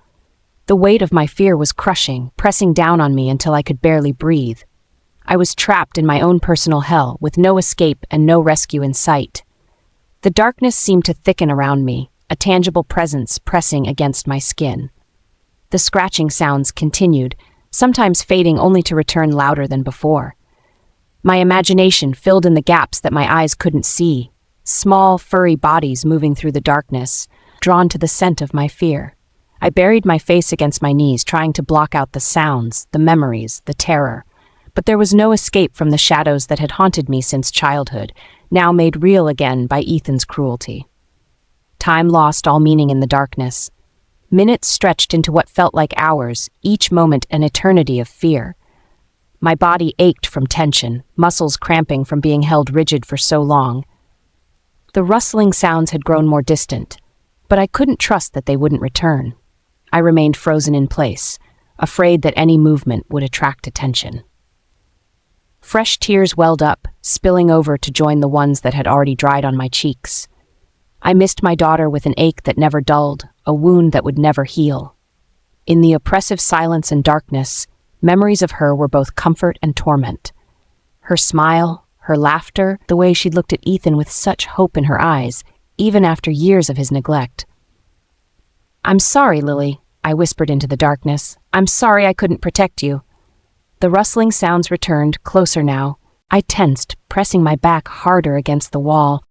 The weight of my fear was crushing, pressing down on me until I could barely breathe. I was trapped in my own personal hell, with no escape and no rescue in sight. The darkness seemed to thicken around me, a tangible presence pressing against my skin. The scratching sounds continued, sometimes fading only to return louder than before. My imagination filled in the gaps that my eyes couldn't see, small, furry bodies moving through the darkness, drawn to the scent of my fear. I buried my face against my knees, trying to block out the sounds, the memories, the terror. But there was no escape from the shadows that had haunted me since childhood, now made real again by Ethan's cruelty. Time lost all meaning in the darkness. Minutes stretched into what felt like hours, each moment an eternity of fear. My body ached from tension, muscles cramping from being held rigid for so long. The rustling sounds had grown more distant, but I couldn't trust that they wouldn't return. I remained frozen in place, afraid that any movement would attract attention. Fresh tears welled up, spilling over to join the ones that had already dried on my cheeks. I missed my daughter with an ache that never dulled, a wound that would never heal. In the oppressive silence and darkness, memories of her were both comfort and torment. Her smile, her laughter, the way she'd looked at Ethan with such hope in her eyes, even after years of his neglect. "I'm sorry, Lily," I whispered into the darkness. "I'm sorry I couldn't protect you." The rustling sounds returned, closer now. I tensed, pressing my back harder against the wall,